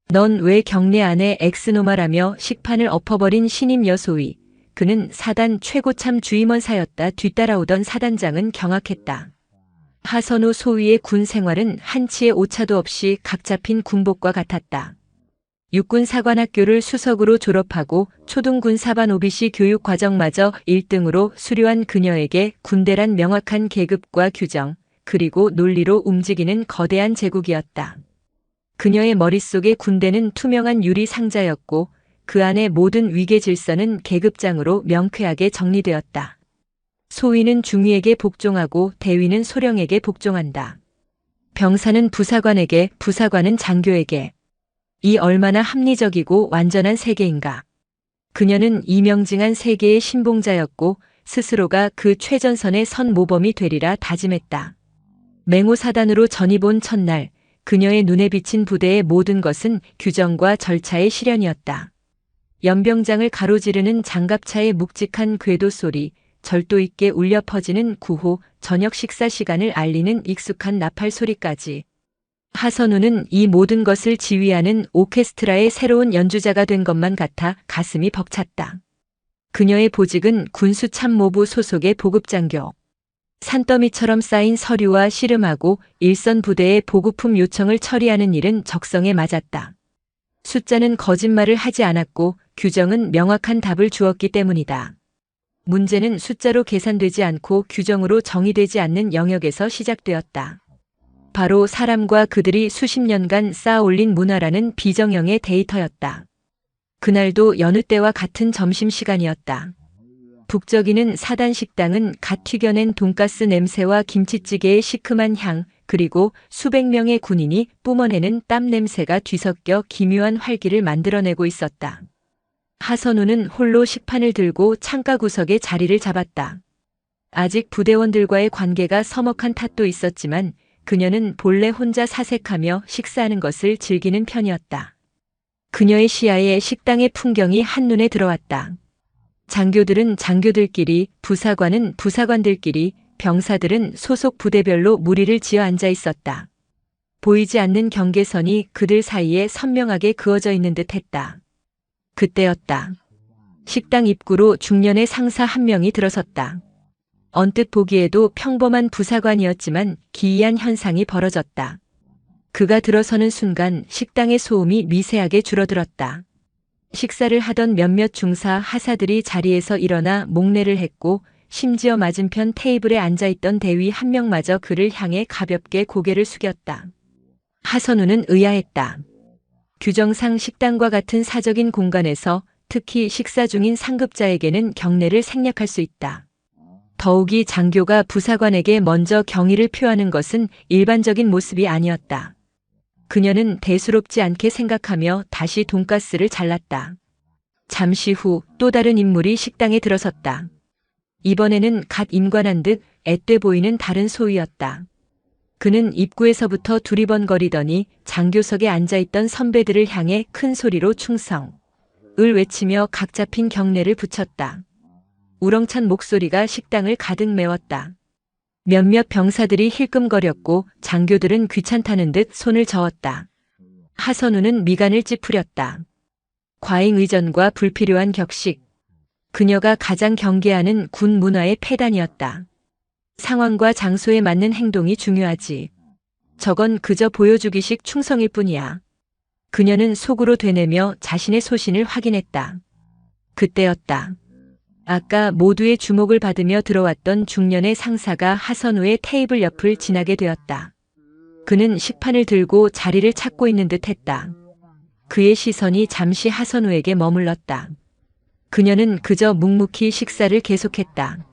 넌 왜 경례 안에 엑스노마라며 식판을 엎어버린 신임 여소위. 그는 사단 최고참 주임원사였다. 뒤따라오던 사단장은 경악했다. 하선우 소위의 군 생활은 한치의 오차도 없이 각 잡힌 군복과 같았다. 육군사관학교를 수석으로 졸업하고 초등군 사반 OBC 교육과정마저 1등으로 수료한 그녀에게 군대란 명확한 계급과 규정, 그리고 논리로 움직이는 거대한 제국이었다. 그녀의 머릿속에 군대는 투명한 유리 상자였고 그 안의 모든 위계 질서는 계급장으로 명쾌하게 정리되었다. 소위는 중위에게 복종하고 대위는 소령에게 복종한다. 병사는 부사관에게, 부사관은 장교에게. 이 얼마나 합리적이고 완전한 세계인가. 그녀는 이명징한 세계의 신봉자였고 스스로가 그 최전선의 선 모범이 되리라 다짐했다. 맹호사단으로 전입 온 첫날 그녀의 눈에 비친 부대의 모든 것은 규정과 절차의 실현이었다. 연병장을 가로지르는 장갑차의 묵직한 궤도 소리, 절도 있게 울려 퍼지는 구호, 저녁 식사 시간을 알리는 익숙한 나팔 소리까지. 하선우는 이 모든 것을 지휘하는 오케스트라의 새로운 연주자가 된 것만 같아 가슴이 벅찼다. 그녀의 보직은 군수참모부 소속의 보급장교. 산더미처럼 쌓인 서류와 씨름하고 일선 부대의 보급품 요청을 처리하는 일은 적성에 맞았다. 숫자는 거짓말을 하지 않았고 규정은 명확한 답을 주었기 때문이다. 문제는 숫자로 계산되지 않고 규정으로 정의되지 않는 영역에서 시작되었다. 바로 사람과 그들이 수십 년간 쌓아올린 문화라는 비정형의 데이터였다. 그날도 여느 때와 같은 점심시간이었다. 북적이는 사단 식당은 갓 튀겨낸 돈가스 냄새와 김치찌개의 시큼한 향, 그리고 수백 명의 군인이 뿜어내는 땀 냄새가 뒤섞여 기묘한 활기를 만들어내고 있었다. 하선우는 홀로 식판을 들고 창가 구석에 자리를 잡았다. 아직 부대원들과의 관계가 서먹한 탓도 있었지만 그녀는 본래 혼자 사색하며 식사하는 것을 즐기는 편이었다. 그녀의 시야에 식당의 풍경이 한눈에 들어왔다. 장교들은 장교들끼리, 부사관은 부사관들끼리, 병사들은 소속 부대별로 무리를 지어 앉아 있었다. 보이지 않는 경계선이 그들 사이에 선명하게 그어져 있는 듯 했다. 그때였다. 식당 입구로 중년의 상사 한 명이 들어섰다. 언뜻 보기에도 평범한 부사관이었지만 기이한 현상이 벌어졌다. 그가 들어서는 순간 식당의 소음이 미세하게 줄어들었다. 식사를 하던 몇몇 중사 하사들이 자리에서 일어나 목례를 했고 심지어 맞은편 테이블에 앉아있던 대위 한 명마저 그를 향해 가볍게 고개를 숙였다. 하선우는 의아했다. 규정상 식당과 같은 사적인 공간에서 특히 식사 중인 상급자에게는 경례를 생략할 수 있다. 더욱이 장교가 부사관에게 먼저 경의를 표하는 것은 일반적인 모습이 아니었다. 그녀는 대수롭지 않게 생각하며 다시 돈가스를 잘랐다. 잠시 후 또 다른 인물이 식당에 들어섰다. 이번에는 갓 임관한 듯 앳돼 보이는 다른 소위였다. 그는 입구에서부터 두리번거리더니 장교석에 앉아있던 선배들을 향해 큰 소리로 충성을 외치며 각 잡힌 경례를 붙였다. 우렁찬 목소리가 식당을 가득 메웠다. 몇몇 병사들이 힐끔거렸고 장교들은 귀찮다는 듯 손을 저었다. 하선우는 미간을 찌푸렸다. 과잉의전과 불필요한 격식. 그녀가 가장 경계하는 군 문화의 폐단이었다. 상황과 장소에 맞는 행동이 중요하지. 저건 그저 보여주기식 충성일 뿐이야. 그녀는 속으로 되뇌며 자신의 소신을 확인했다. 그때였다. 아까 모두의 주목을 받으며 들어왔던 중년의 상사가 하선우의 테이블 옆을 지나게 되었다. 그는 식판을 들고 자리를 찾고 있는 듯 했다. 그의 시선이 잠시 하선우에게 머물렀다. 그녀는 그저 묵묵히 식사를 계속했다.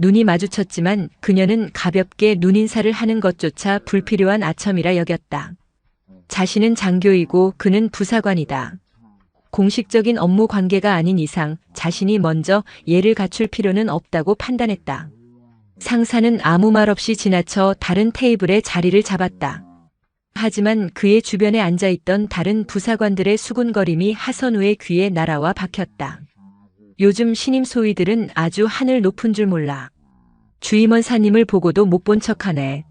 눈이 마주쳤지만 그녀는 가볍게 눈인사를 하는 것조차 불필요한 아첨이라 여겼다. 자신은 장교이고 그는 부사관이다. 공식적인 업무 관계가 아닌 이상 자신이 먼저 예를 갖출 필요는 없다고 판단했다. 상사는 아무 말 없이 지나쳐 다른 테이블에 자리를 잡았다. 하지만 그의 주변에 앉아있던 다른 부사관들의 수군거림이 하선우의 귀에 날아와 박혔다. 요즘 신임 소위들은 아주 하늘 높은 줄 몰라. 주임원사님을 보고도 못 본 척하네.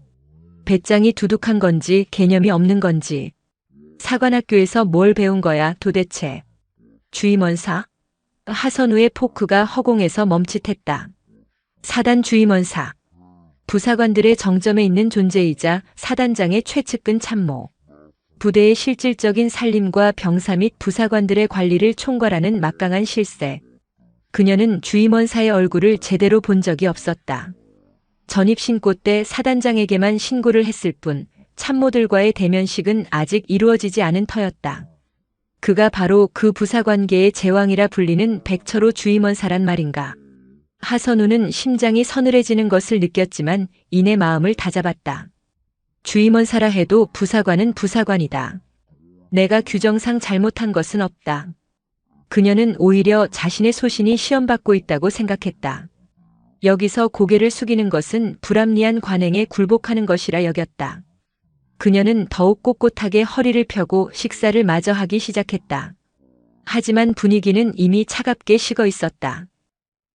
배짱이 두둑한 건지 개념이 없는 건지. 사관학교에서 뭘 배운 거야, 도대체? 주임원사? 하선우의 포크가 허공에서 멈칫했다. 사단 주임원사. 부사관들의 정점에 있는 존재이자 사단장의 최측근 참모. 부대의 실질적인 살림과 병사 및 부사관들의 관리를 총괄하는 막강한 실세. 그녀는 주임원사의 얼굴을 제대로 본 적이 없었다. 전입신고 때 사단장에게만 신고를 했을 뿐 참모들과의 대면식은 아직 이루어지지 않은 터였다. 그가 바로 그 부사관계의 제왕이라 불리는 백철호 주임원사란 말인가. 하선우는 심장이 서늘해지는 것을 느꼈지만 이내 마음을 다잡았다. 주임원사라 해도 부사관은 부사관이다. 내가 규정상 잘못한 것은 없다. 그녀는 오히려 자신의 소신이 시험받고 있다고 생각했다. 여기서 고개를 숙이는 것은 불합리한 관행에 굴복하는 것이라 여겼다. 그녀는 더욱 꼿꼿하게 허리를 펴고 식사를 마저 하기 시작했다. 하지만 분위기는 이미 차갑게 식어 있었다.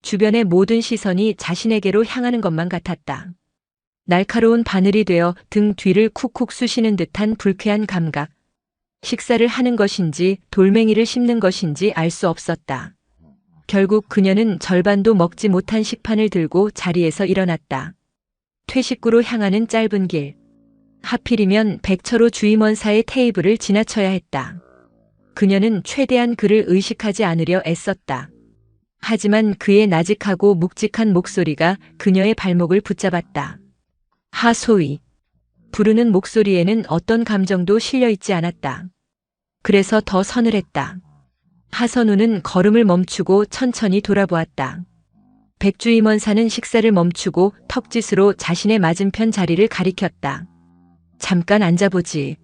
주변의 모든 시선이 자신에게로 향하는 것만 같았다. 날카로운 바늘이 되어 등 뒤를 쿡쿡 쑤시는 듯한 불쾌한 감각. 식사를 하는 것인지 돌멩이를 씹는 것인지 알 수 없었다. 결국 그녀는 절반도 먹지 못한 식판을 들고 자리에서 일어났다. 퇴식구로 향하는 짧은 길. 하필이면 백철호 주임원사의 테이블을 지나쳐야 했다. 그녀는 최대한 그를 의식하지 않으려 애썼다. 하지만 그의 나직하고 묵직한 목소리가 그녀의 발목을 붙잡았다. 하소희. 부르는 목소리에는 어떤 감정도 실려 있지 않았다. 그래서 더 서늘했다. 하선우는 걸음을 멈추고 천천히 돌아보았다. 백주임원사는 식사를 멈추고 턱짓으로 자신의 맞은편 자리를 가리켰다. 잠깐 앉아보지.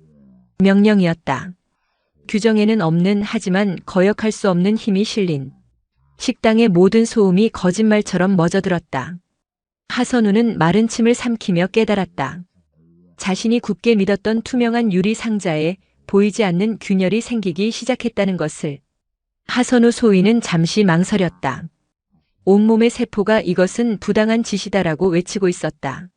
명령이었다. 규정에는 없는 하지만 거역할 수 없는 힘이 실린. 식당의 모든 소음이 거짓말처럼 멎어들었다. 하선우는 마른 침을 삼키며 깨달았다. 자신이 굳게 믿었던 투명한 유리 상자에 보이지 않는 균열이 생기기 시작했다는 것을. 하선우 소위는 잠시 망설였다. 온몸의 세포가 이것은 부당한 짓이다라고 외치고 있었다.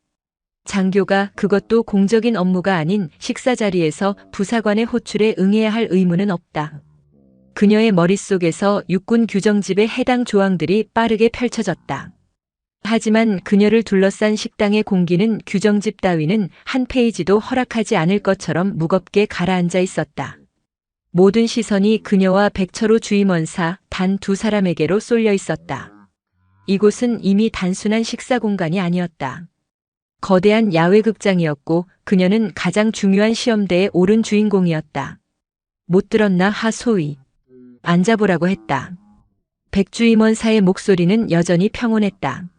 장교가 그것도 공적인 업무가 아닌 식사 자리에서 부사관의 호출에 응해야 할 의무는 없다. 그녀의 머릿속에서 육군 규정집의 해당 조항들이 빠르게 펼쳐졌다. 하지만 그녀를 둘러싼 식당의 공기는 규정집 따위는 한 페이지도 허락하지 않을 것처럼 무겁게 가라앉아 있었다. 모든 시선이 그녀와 백철호 주임원사 단 두 사람에게로 쏠려 있었다. 이곳은 이미 단순한 식사 공간이 아니었다. 거대한 야외극장이었고 그녀는 가장 중요한 시험대에 오른 주인공이었다. 못 들었나 하소희. 앉아보라고 했다. 백주임원사의 목소리는 여전히 평온했다.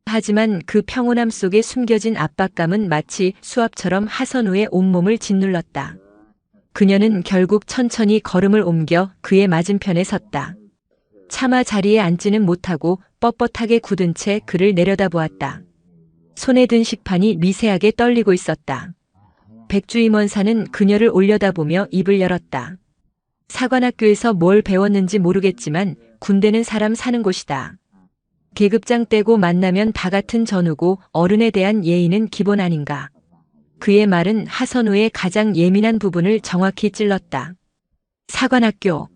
하지만 그 평온함 속에 숨겨진 압박감은 마치 수압처럼 하선우의 온몸을 짓눌렀다. 그녀는 결국 천천히 걸음을 옮겨 그의 맞은편에 섰다. 차마 자리에 앉지는 못하고 뻣뻣하게 굳은 채 그를 내려다보았다. 손에 든 식판이 미세하게 떨리고 있었다. 백주임원사는 그녀를 올려다보며 입을 열었다. 사관학교에서 뭘 배웠는지 모르겠지만 군대는 사람 사는 곳이다. 계급장 떼고 만나면 다 같은 전우고 어른에 대한 예의는 기본 아닌가. 그의 말은 하선우의 가장 예민한 부분을 정확히 찔렀다. 사관학교.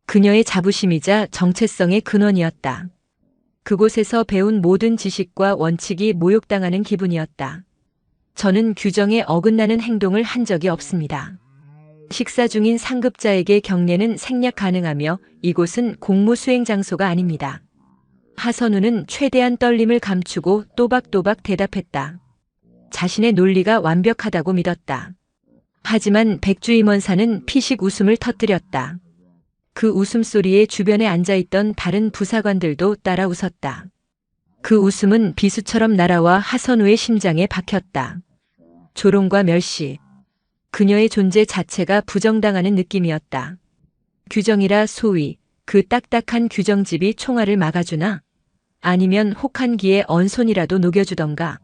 그녀의 자부심이자 정체성의 근원이었다. 그곳에서 배운 모든 지식과 원칙이 모욕당하는 기분이었다. 저는 규정에 어긋나는 행동을 한 적이 없습니다. 식사 중인 상급자에게 경례는 생략 가능하며 이곳은 공무 수행 장소가 아닙니다. 하선우는 최대한 떨림을 감추고 또박또박 대답했다. 자신의 논리가 완벽하다고 믿었다. 하지만 백주임원사는 피식 웃음을 터뜨렸다. 그 웃음소리에 주변에 앉아있던 다른 부사관들도 따라 웃었다. 그 웃음은 비수처럼 날아와 하선우의 심장에 박혔다. 조롱과 멸시. 그녀의 존재 자체가 부정당하는 느낌이었다. 규정이라 소위 그 딱딱한 규정집이 총알을 막아주나? 아니면 혹한기에 언손이라도 녹여주던가.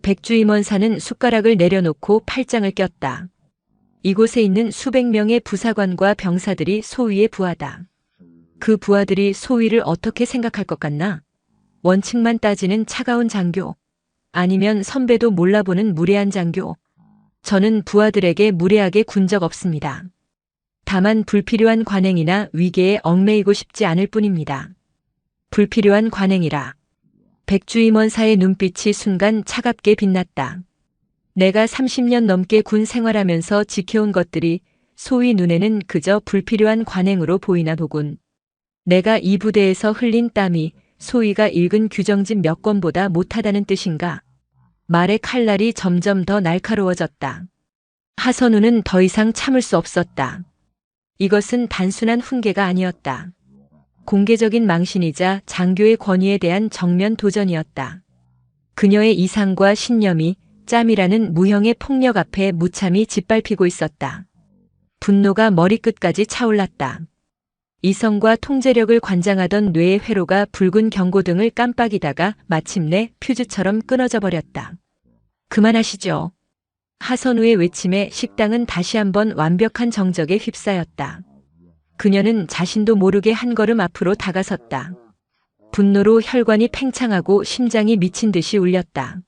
백주임원사는 숟가락을 내려놓고 팔짱을 꼈다. 이곳에 있는 수백 명의 부사관과 병사들이 소위의 부하다. 그 부하들이 소위를 어떻게 생각할 것 같나? 원칙만 따지는 차가운 장교. 아니면 선배도 몰라보는 무례한 장교. 저는 부하들에게 무례하게 군 적 없습니다. 다만 불필요한 관행이나 위계에 얽매이고 싶지 않을 뿐입니다. 불필요한 관행이라. 백주임원사의 눈빛이 순간 차갑게 빛났다. 내가 30년 넘게 군 생활하면서 지켜온 것들이 소위 눈에는 그저 불필요한 관행으로 보이나 보군. 내가 이 부대에서 흘린 땀이 소위가 읽은 규정집 몇 권보다 못하다는 뜻인가? 말의 칼날이 점점 더 날카로워졌다. 하선우는 더 이상 참을 수 없었다. 이것은 단순한 훈계가 아니었다. 공개적인 망신이자 장교의 권위에 대한 정면 도전이었다. 그녀의 이상과 신념이 짬이라는 무형의 폭력 앞에 무참히 짓밟히고 있었다. 분노가 머리끝까지 차올랐다. 이성과 통제력을 관장하던 뇌의 회로가 붉은 경고등을 깜빡이다가 마침내 퓨즈처럼 끊어져 버렸다. 그만하시죠. 하선우의 외침에 식당은 다시 한번 완벽한 정적에 휩싸였다. 그녀는 자신도 모르게 한 걸음 앞으로 다가섰다. 분노로 혈관이 팽창하고 심장이 미친 듯이 울렸다.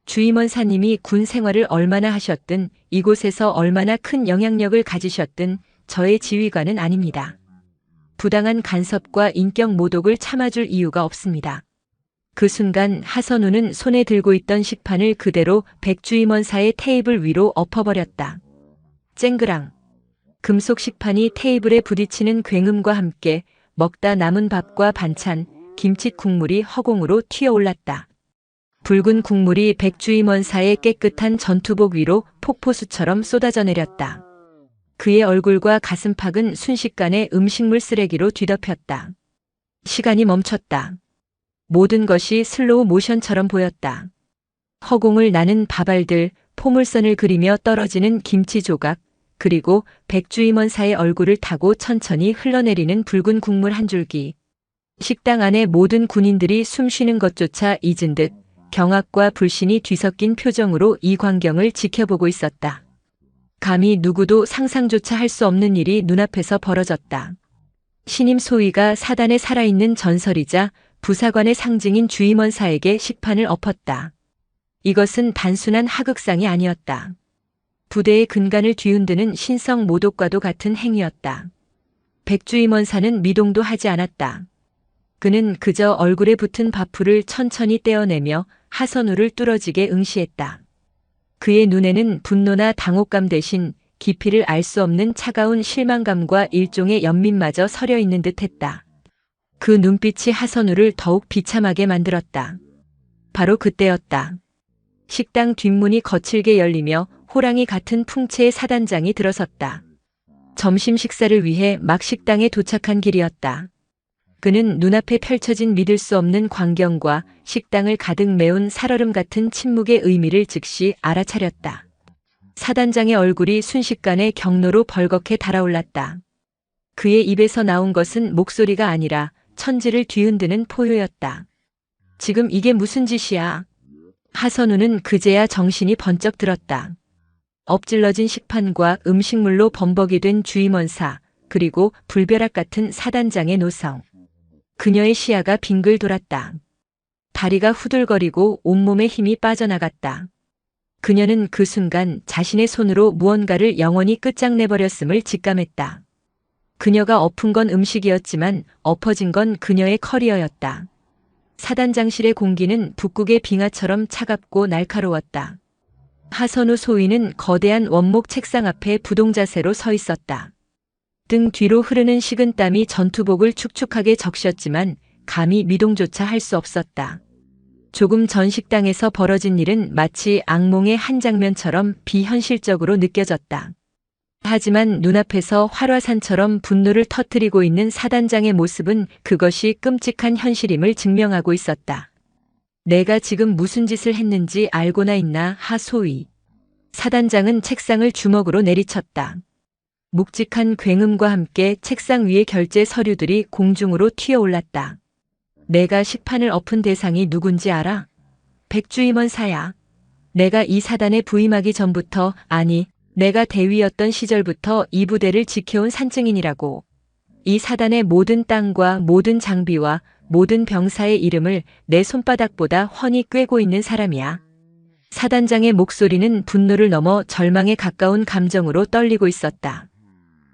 주임원사님이 군 생활을 얼마나 하셨든 이곳에서 얼마나 큰 영향력을 가지셨든 저의 지휘관은 아닙니다. 부당한 간섭과 인격 모독을 참아줄 이유가 없습니다. 그 순간 하선우는 손에 들고 있던 식판을 그대로 백주임원사의 테이블 위로 엎어버렸다. 쨍그랑. 금속 식판이 테이블에 부딪히는 굉음과 함께 먹다 남은 밥과 반찬, 김치 국물이 허공으로 튀어올랐다. 붉은 국물이 백주임원사의 깨끗한 전투복 위로 폭포수처럼 쏟아져 내렸다. 그의 얼굴과 가슴팍은 순식간에 음식물 쓰레기로 뒤덮였다. 시간이 멈췄다. 모든 것이 슬로우 모션처럼 보였다. 허공을 나는 밥알들, 포물선을 그리며 떨어지는 김치 조각, 그리고 백주임원사의 얼굴을 타고 천천히 흘러내리는 붉은 국물 한 줄기. 식당 안의 모든 군인들이 숨쉬는 것조차 잊은 듯 경악과 불신이 뒤섞인 표정으로 이 광경을 지켜보고 있었다. 감히 누구도 상상조차 할 수 없는 일이 눈앞에서 벌어졌다. 신임 소위가 사단에 살아있는 전설이자 부사관의 상징인 주임원사에게 식판을 엎었다. 이것은 단순한 하극상이 아니었다. 부대의 근간을 뒤흔드는 신성 모독과도 같은 행위였다. 백주임원사는 미동도 하지 않았다. 그는 그저 얼굴에 붙은 밥풀을 천천히 떼어내며 하선우를 뚫어지게 응시했다. 그의 눈에는 분노나 당혹감 대신 깊이를 알 수 없는 차가운 실망감과 일종의 연민마저 서려 있는 듯했다. 그 눈빛이 하선우를 더욱 비참하게 만들었다. 바로 그때였다. 식당 뒷문이 거칠게 열리며 호랑이 같은 풍채의 사단장이 들어섰다. 점심 식사를 위해 막 식당에 도착한 길이었다. 그는 눈앞에 펼쳐진 믿을 수 없는 광경과 식당을 가득 메운 살얼음 같은 침묵의 의미를 즉시 알아차렸다. 사단장의 얼굴이 순식간에 경로로 벌겋게 달아올랐다. 그의 입에서 나온 것은 목소리가 아니라 천지를 뒤흔드는 포효였다. 지금 이게 무슨 짓이야? 하선우는 그제야 정신이 번쩍 들었다. 엎질러진 식판과 음식물로 범벅이 된 주임원사, 그리고 불벼락 같은 사단장의 노성. 그녀의 시야가 빙글 돌았다. 다리가 후들거리고 온몸에 힘이 빠져나갔다. 그녀는 그 순간 자신의 손으로 무언가를 영원히 끝장내버렸음을 직감했다. 그녀가 엎은 건 음식이었지만 엎어진 건 그녀의 커리어였다. 사단장실의 공기는 북극의 빙하처럼 차갑고 날카로웠다. 하선우 소위는 거대한 원목 책상 앞에 부동자세로 서 있었다. 등 뒤로 흐르는 식은땀이 전투복을 축축하게 적셨지만 감히 미동조차 할 수 없었다. 조금 전 식당에서 벌어진 일은 마치 악몽의 한 장면처럼 비현실적으로 느껴졌다. 하지만 눈앞에서 활화산처럼 분노를 터뜨리고 있는 사단장의 모습은 그것이 끔찍한 현실임을 증명하고 있었다. 내가 지금 무슨 짓을 했는지 알고나 있나, 하소위. 사단장은 책상을 주먹으로 내리쳤다. 묵직한 굉음과 함께 책상 위의 결제 서류들이 공중으로 튀어올랐다. 내가 식판을 엎은 대상이 누군지 알아? 백주임원사야. 내가 이 사단에 부임하기 전부터, 아니, 내가 대위였던 시절부터 이 부대를 지켜온 산증인이라고. 이 사단의 모든 땅과 모든 장비와 모든 병사의 이름을 내 손바닥보다 훤히 꿰고 있는 사람이야. 사단장의 목소리는 분노를 넘어 절망에 가까운 감정으로 떨리고 있었다.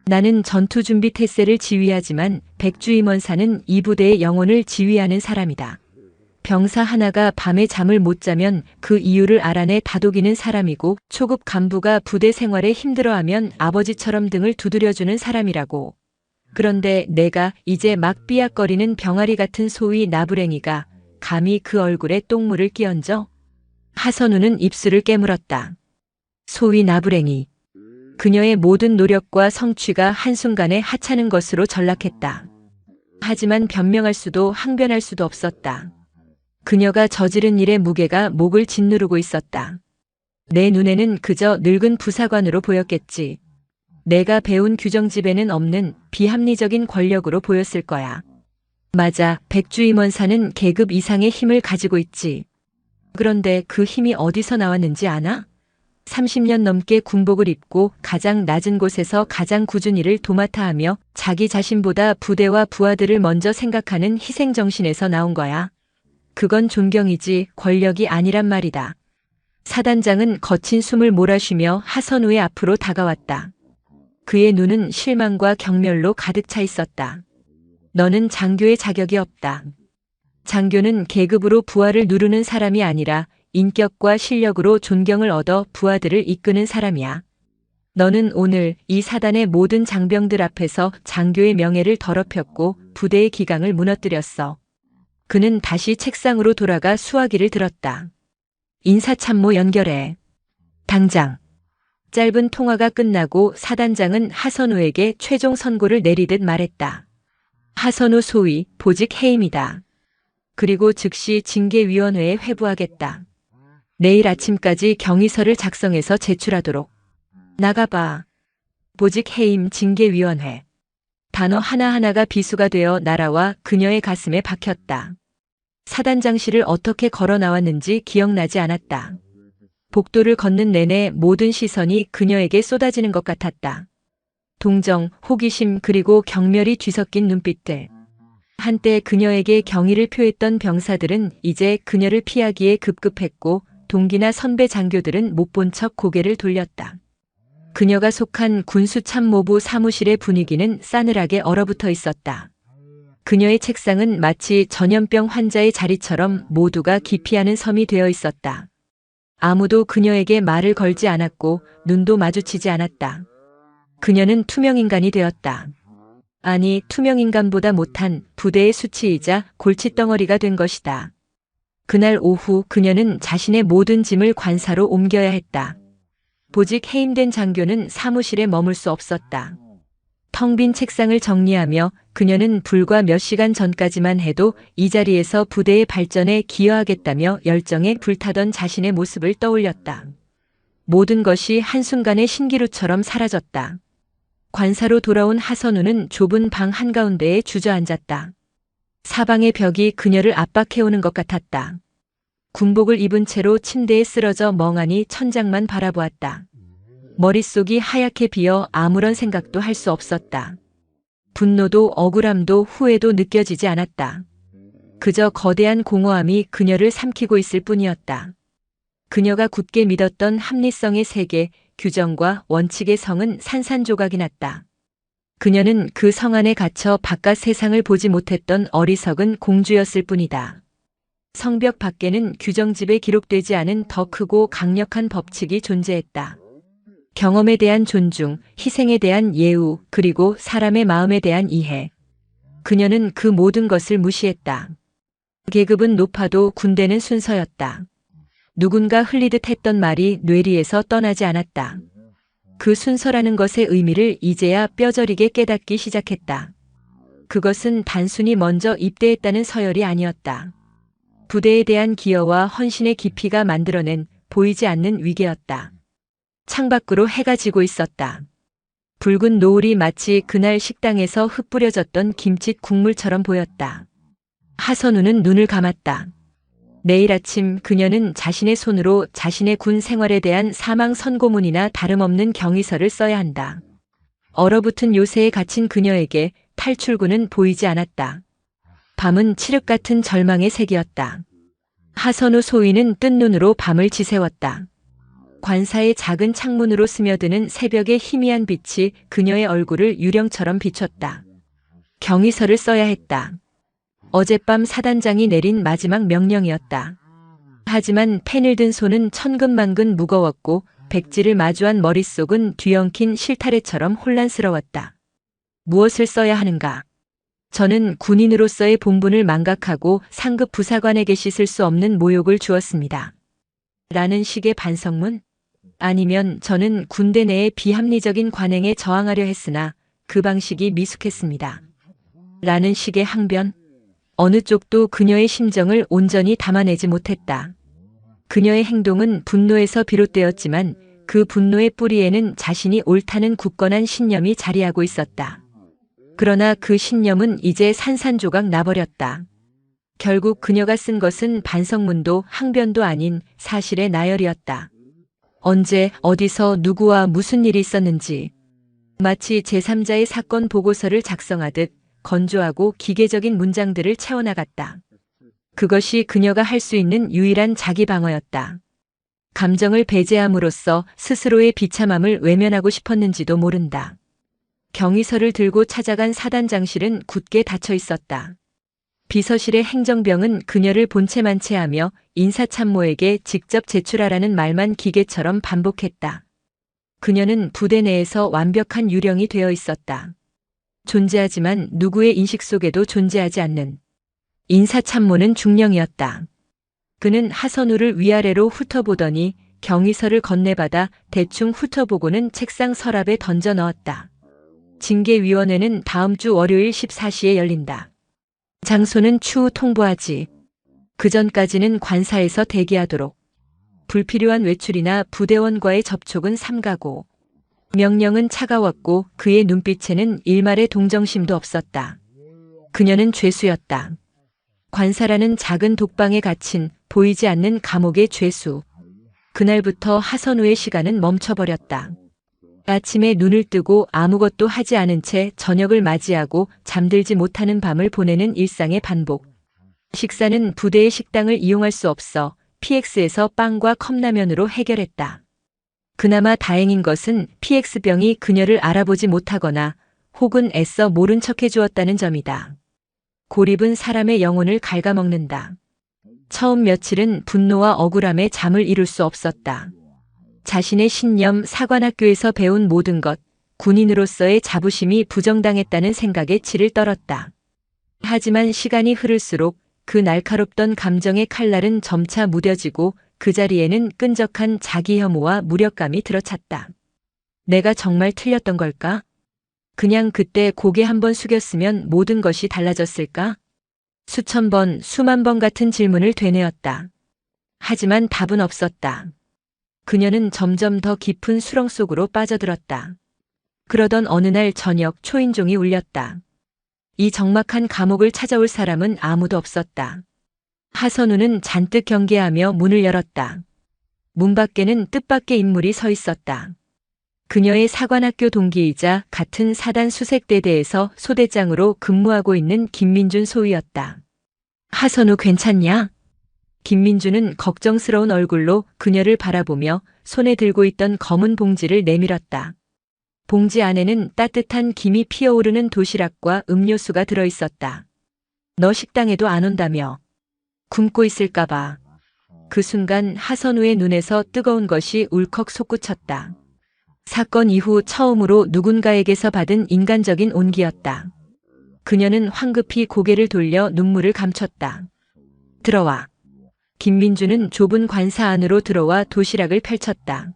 나는 전투준비 태세를 지휘하지만 백주임원사는 이 부대의 영혼을 지휘하는 사람이다. 병사 하나가 밤에 잠을 못 자면 그 이유를 알아내 다독이는 사람이고 초급 간부가 부대 생활에 힘들어하면 아버지처럼 등을 두드려주는 사람이라고. 그런데 내가 이제 막 삐약거리는 병아리 같은 소위 나부랭이가 감히 그 얼굴에 똥물을 끼얹어? 하선우는 입술을 깨물었다. 소위 나부랭이. 그녀의 모든 노력과 성취가 한순간에 하찮은 것으로 전락했다. 하지만 변명할 수도 항변할 수도 없었다. 그녀가 저지른 일의 무게가 목을 짓누르고 있었다. 내 눈에는 그저 늙은 부사관으로 보였겠지. 내가 배운 규정집에는 없는 비합리적인 권력으로 보였을 거야. 맞아, 백주임원사는 계급 이상의 힘을 가지고 있지. 그런데 그 힘이 어디서 나왔는지 아나? 30년 넘게 군복을 입고 가장 낮은 곳에서 가장 굳은 일을 도맡아 하며 자기 자신보다 부대와 부하들을 먼저 생각하는 희생정신에서 나온 거야. 그건 존경이지 권력이 아니란 말이다. 사단장은 거친 숨을 몰아쉬며 하선우의 앞으로 다가왔다. 그의 눈은 실망과 경멸로 가득 차 있었다. 너는 장교의 자격이 없다. 장교는 계급으로 부하를 누르는 사람이 아니라 인격과 실력으로 존경을 얻어 부하들을 이끄는 사람이야. 너는 오늘 이 사단의 모든 장병들 앞에서 장교의 명예를 더럽혔고 부대의 기강을 무너뜨렸어. 그는 다시 책상으로 돌아가 수화기를 들었다. 인사참모 연결해. 당장. 짧은 통화가 끝나고 사단장은 하선우에게 최종 선고를 내리듯 말했다. 하선우 소위 보직 해임이다. 그리고 즉시 징계위원회에 회부하겠다. 내일 아침까지 경위서를 작성해서 제출하도록. 나가봐. 보직 해임 징계위원회. 단어 하나하나가 비수가 되어 날아와 그녀의 가슴에 박혔다. 사단장실을 어떻게 걸어 나왔는지 기억나지 않았다. 복도를 걷는 내내 모든 시선이 그녀에게 쏟아지는 것 같았다. 동정, 호기심 그리고 경멸이 뒤섞인 눈빛들. 한때 그녀에게 경의를 표했던 병사들은 이제 그녀를 피하기에 급급했고 동기나 선배 장교들은 못 본 척 고개를 돌렸다. 그녀가 속한 군수참모부 사무실의 분위기는 싸늘하게 얼어붙어 있었다. 그녀의 책상은 마치 전염병 환자의 자리처럼 모두가 기피하는 섬이 되어 있었다. 아무도 그녀에게 말을 걸지 않았고 눈도 마주치지 않았다. 그녀는 투명인간이 되었다. 아니, 투명인간보다 못한 부대의 수치이자 골칫덩어리가 된 것이다. 그날 오후 그녀는 자신의 모든 짐을 관사로 옮겨야 했다. 보직 해임된 장교는 사무실에 머물 수 없었다. 텅 빈 책상을 정리하며 그녀는 불과 몇 시간 전까지만 해도 이 자리에서 부대의 발전에 기여하겠다며 열정에 불타던 자신의 모습을 떠올렸다. 모든 것이 한순간에 신기루처럼 사라졌다. 관사로 돌아온 하선우는 좁은 방 한가운데에 주저앉았다. 사방의 벽이 그녀를 압박해오는 것 같았다. 군복을 입은 채로 침대에 쓰러져 멍하니 천장만 바라보았다. 머릿속이 하얗게 비어 아무런 생각도 할 수 없었다. 분노도 억울함도 후회도 느껴지지 않았다. 그저 거대한 공허함이 그녀를 삼키고 있을 뿐이었다. 그녀가 굳게 믿었던 합리성의 세계, 규정과 원칙의 성은 산산조각이 났다. 그녀는 그 성 안에 갇혀 바깥 세상을 보지 못했던 어리석은 공주였을 뿐이다. 성벽 밖에는 규정집에 기록되지 않은 더 크고 강력한 법칙이 존재했다. 경험에 대한 존중, 희생에 대한 예우, 그리고 사람의 마음에 대한 이해. 그녀는 그 모든 것을 무시했다. 계급은 높아도 군대는 순서였다. 누군가 흘리듯 했던 말이 뇌리에서 떠나지 않았다. 그 순서라는 것의 의미를 이제야 뼈저리게 깨닫기 시작했다. 그것은 단순히 먼저 입대했다는 서열이 아니었다. 부대에 대한 기여와 헌신의 깊이가 만들어낸 보이지 않는 위계였다. 창밖으로 해가 지고 있었다. 붉은 노을이 마치 그날 식당에서 흩뿌려졌던 김치 국물처럼 보였다. 하선우는 눈을 감았다. 내일 아침 그녀는 자신의 손으로 자신의 군 생활에 대한 사망 선고문이나 다름없는 경위서를 써야 한다. 얼어붙은 요새에 갇힌 그녀에게 탈출구는 보이지 않았다. 밤은 칠흑 같은 절망의 색이었다. 하선우 소위는 뜬 눈으로 밤을 지새웠다. 관사의 작은 창문으로 스며드는 새벽의 희미한 빛이 그녀의 얼굴을 유령처럼 비췄다. 경위서를 써야 했다. 어젯밤 사단장이 내린 마지막 명령이었다. 하지만 펜을 든 손은 천근만근 무거웠고 백지를 마주한 머릿속은 뒤엉킨 실타래처럼 혼란스러웠다. 무엇을 써야 하는가? 저는 군인으로서의 본분을 망각하고 상급 부사관에게 씻을 수 없는 모욕을 주었습니다. 라는 식의 반성문? 아니면 저는 군대 내의 비합리적인 관행에 저항하려 했으나 그 방식이 미숙했습니다. 라는 식의 항변? 어느 쪽도 그녀의 심정을 온전히 담아내지 못했다. 그녀의 행동은 분노에서 비롯되었지만 그 분노의 뿌리에는 자신이 옳다는 굳건한 신념이 자리하고 있었다. 그러나 그 신념은 이제 산산조각 나버렸다. 결국 그녀가 쓴 것은 반성문도 항변도 아닌 사실의 나열이었다. 언제, 어디서, 누구와 무슨 일이 있었는지. 마치 제3자의 사건 보고서를 작성하듯 건조하고 기계적인 문장들을 채워나갔다. 그것이 그녀가 할 수 있는 유일한 자기 방어였다. 감정을 배제함으로써 스스로의 비참함을 외면하고 싶었는지도 모른다. 경위서를 들고 찾아간 사단장실은 굳게 닫혀 있었다. 비서실의 행정병은 그녀를 본체만체하며 인사참모에게 직접 제출하라는 말만 기계처럼 반복했다. 그녀는 부대 내에서 완벽한 유령이 되어 있었다. 존재하지만 누구의 인식 속에도 존재하지 않는. 인사참모는 중령이었다. 그는 하선우를 위아래로 훑어보더니 경위서를 건네받아 대충 훑어보고는 책상 서랍에 던져 넣었다. 징계위원회는 다음 주 월요일 14시에 열린다. 장소는 추후 통보하지. 그 전까지는 관사에서 대기하도록. 불필요한 외출이나 부대원과의 접촉은 삼가고. 명령은 차가웠고 그의 눈빛에는 일말의 동정심도 없었다. 그녀는 죄수였다. 관사라는 작은 독방에 갇힌 보이지 않는 감옥의 죄수. 그날부터 하선우의 시간은 멈춰버렸다. 아침에 눈을 뜨고 아무것도 하지 않은 채 저녁을 맞이하고 잠들지 못하는 밤을 보내는 일상의 반복. 식사는 부대의 식당을 이용할 수 없어 PX에서 빵과 컵라면으로 해결했다. 그나마 다행인 것은 PX병이 그녀를 알아보지 못하거나 혹은 애써 모른 척 해주었다는 점이다. 고립은 사람의 영혼을 갉아먹는다. 처음 며칠은 분노와 억울함에 잠을 이룰 수 없었다. 자신의 신념, 사관학교에서 배운 모든 것, 군인으로서의 자부심이 부정당했다는 생각에 치를 떨었다. 하지만 시간이 흐를수록 그 날카롭던 감정의 칼날은 점차 무뎌지고 그 자리에는 끈적한 자기 혐오와 무력감이 들어찼다. 내가 정말 틀렸던 걸까? 그냥 그때 고개 한번 숙였으면 모든 것이 달라졌을까? 수천 번, 수만 번 같은 질문을 되뇌었다. 하지만 답은 없었다. 그녀는 점점 더 깊은 수렁 속으로 빠져들었다. 그러던 어느 날 저녁 초인종이 울렸다. 이 적막한 감옥을 찾아올 사람은 아무도 없었다. 하선우는 잔뜩 경계하며 문을 열었다. 문 밖에는 뜻밖의 인물이 서 있었다. 그녀의 사관학교 동기이자 같은 사단 수색대대에서 소대장으로 근무하고 있는 김민준 소위였다. 하선우 괜찮냐? 김민준은 걱정스러운 얼굴로 그녀를 바라보며 손에 들고 있던 검은 봉지를 내밀었다. 봉지 안에는 따뜻한 김이 피어오르는 도시락과 음료수가 들어있었다. 너 식당에도 안 온다며. 굶고 있을까봐. 그 순간 하선우의 눈에서 뜨거운 것이 울컥 솟구쳤다. 사건 이후 처음으로 누군가에게서 받은 인간적인 온기였다. 그녀는 황급히 고개를 돌려 눈물을 감췄다. 들어와. 김민주는 좁은 관사 안으로 들어와 도시락을 펼쳤다.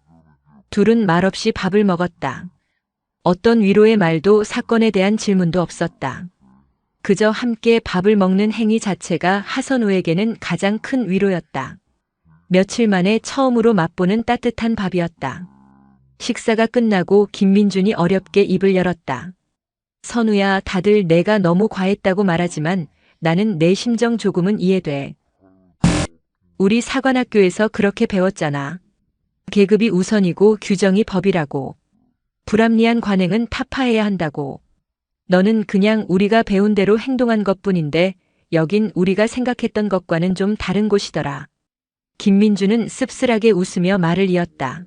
둘은 말없이 밥을 먹었다. 어떤 위로의 말도 사건에 대한 질문도 없었다. 그저 함께 밥을 먹는 행위 자체가 하선우에게는 가장 큰 위로였다. 며칠 만에 처음으로 맛보는 따뜻한 밥이었다. 식사가 끝나고 김민준이 어렵게 입을 열었다. 선우야, 다들 내가 너무 과했다고 말하지만 나는 내 심정 조금은 이해돼. 우리 사관학교에서 그렇게 배웠잖아. 계급이 우선이고 규정이 법이라고. 불합리한 관행은 타파해야 한다고. 너는 그냥 우리가 배운 대로 행동한 것뿐인데 여긴 우리가 생각했던 것과는 좀 다른 곳이더라. 김민주는 씁쓸하게 웃으며 말을 이었다.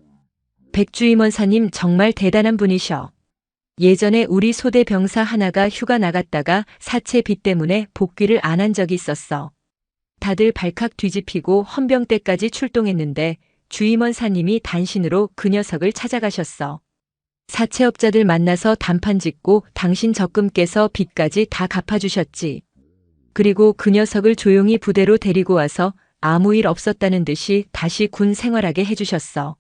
백주임원사님 정말 대단한 분이셔. 예전에 우리 소대 병사 하나가 휴가 나갔다가 사채 빚 때문에 복귀를 안 한 적이 있었어. 다들 발칵 뒤집히고 헌병대까지 출동했는데 주임원사님이 단신으로 그 녀석을 찾아가셨어. 사채업자들 만나서 단판 짓고 당신 적금께서 빚까지 다 갚아주셨지. 그리고 그 녀석을 조용히 부대로 데리고 와서 아무 일 없었다는 듯이 다시 군 생활하게 해주셨어.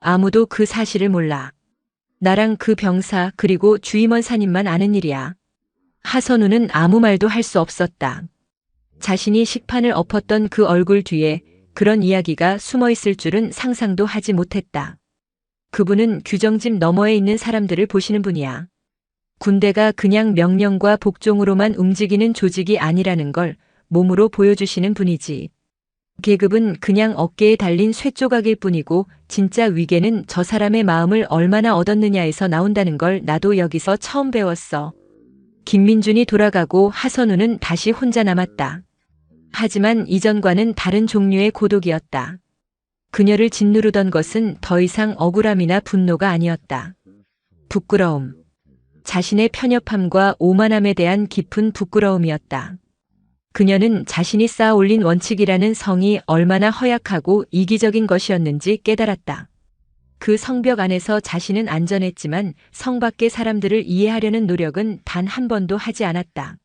아무도 그 사실을 몰라. 나랑 그 병사 그리고 주임원사님만 아는 일이야. 하선우는 아무 말도 할 수 없었다. 자신이 식판을 엎었던 그 얼굴 뒤에 그런 이야기가 숨어 있을 줄은 상상도 하지 못했다. 그분은 규정집 너머에 있는 사람들을 보시는 분이야. 군대가 그냥 명령과 복종으로만 움직이는 조직이 아니라는 걸 몸으로 보여주시는 분이지. 계급은 그냥 어깨에 달린 쇠조각일 뿐이고 진짜 위계는 저 사람의 마음을 얼마나 얻었느냐에서 나온다는 걸 나도 여기서 처음 배웠어. 김민준이 돌아가고 하선우는 다시 혼자 남았다. 하지만 이전과는 다른 종류의 고독이었다. 그녀를 짓누르던 것은 더 이상 억울함이나 분노가 아니었다. 부끄러움. 자신의 편협함과 오만함에 대한 깊은 부끄러움이었다. 그녀는 자신이 쌓아 올린 원칙이라는 성이 얼마나 허약하고 이기적인 것이었는지 깨달았다. 그 성벽 안에서 자신은 안전했지만 성 밖의 사람들을 이해하려는 노력은 단 한 번도 하지 않았다.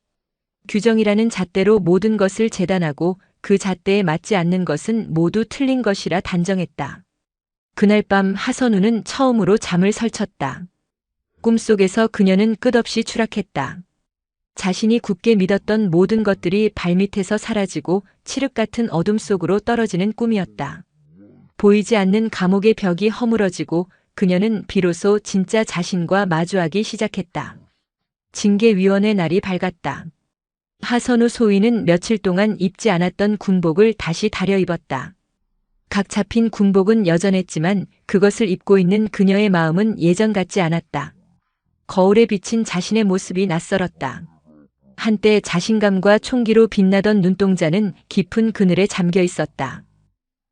규정이라는 잣대로 모든 것을 재단하고 그 잣대에 맞지 않는 것은 모두 틀린 것이라 단정했다. 그날 밤 하선우는 처음으로 잠을 설쳤다. 꿈속에서 그녀는 끝없이 추락했다. 자신이 굳게 믿었던 모든 것들이 발밑에서 사라지고 칠흑 같은 어둠 속으로 떨어지는 꿈이었다. 보이지 않는 감옥의 벽이 허물어지고 그녀는 비로소 진짜 자신과 마주하기 시작했다. 징계위원회 날이 밝았다. 하선우 소위는 며칠 동안 입지 않았던 군복을 다시 다려 입었다. 각 잡힌 군복은 여전했지만 그것을 입고 있는 그녀의 마음은 예전 같지 않았다. 거울에 비친 자신의 모습이 낯설었다. 한때 자신감과 총기로 빛나던 눈동자는 깊은 그늘에 잠겨 있었다.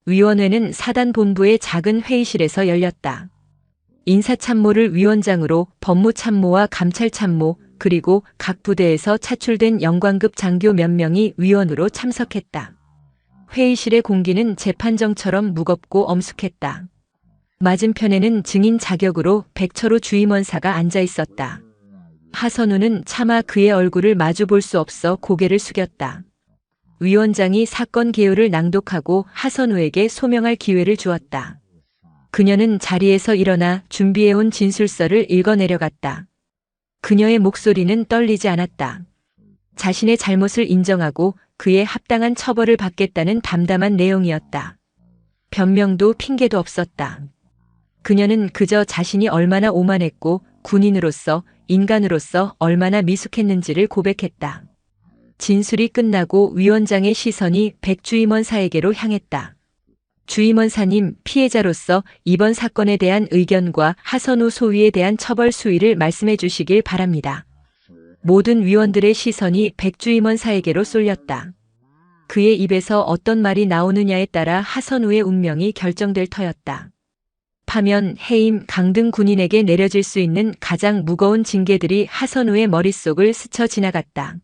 위원회는 사단본부의 작은 회의실에서 열렸다. 인사참모를 위원장으로 법무참모와 감찰참모 그리고 각 부대에서 차출된 영관급 장교 몇 명이 위원으로 참석했다. 회의실의 공기는 재판정처럼 무겁고 엄숙했다. 맞은편에는 증인 자격으로 백철호 주임원사가 앉아 있었다. 하선우는 차마 그의 얼굴을 마주 볼 수 없어 고개를 숙였다. 위원장이 사건 개요를 낭독하고 하선우에게 소명할 기회를 주었다. 그녀는 자리에서 일어나 준비해온 진술서를 읽어내려갔다. 그녀의 목소리는 떨리지 않았다. 자신의 잘못을 인정하고 그의 합당한 처벌을 받겠다는 담담한 내용이었다. 변명도 핑계도 없었다. 그녀는 그저 자신이 얼마나 오만했고 군인으로서 인간으로서 얼마나 미숙했는지를 고백했다. 진술이 끝나고 위원장의 시선이 백주임원사에게로 향했다. 주임원사님, 피해자로서 이번 사건에 대한 의견과 하선우 소위에 대한 처벌 수위를 말씀해 주시길 바랍니다. 모든 위원들의 시선이 백주임원사에게로 쏠렸다. 그의 입에서 어떤 말이 나오느냐에 따라 하선우의 운명이 결정될 터였다. 파면, 해임, 강등 군인에게 내려질 수 있는 가장 무거운 징계들이 하선우의 머릿속을 스쳐 지나갔다.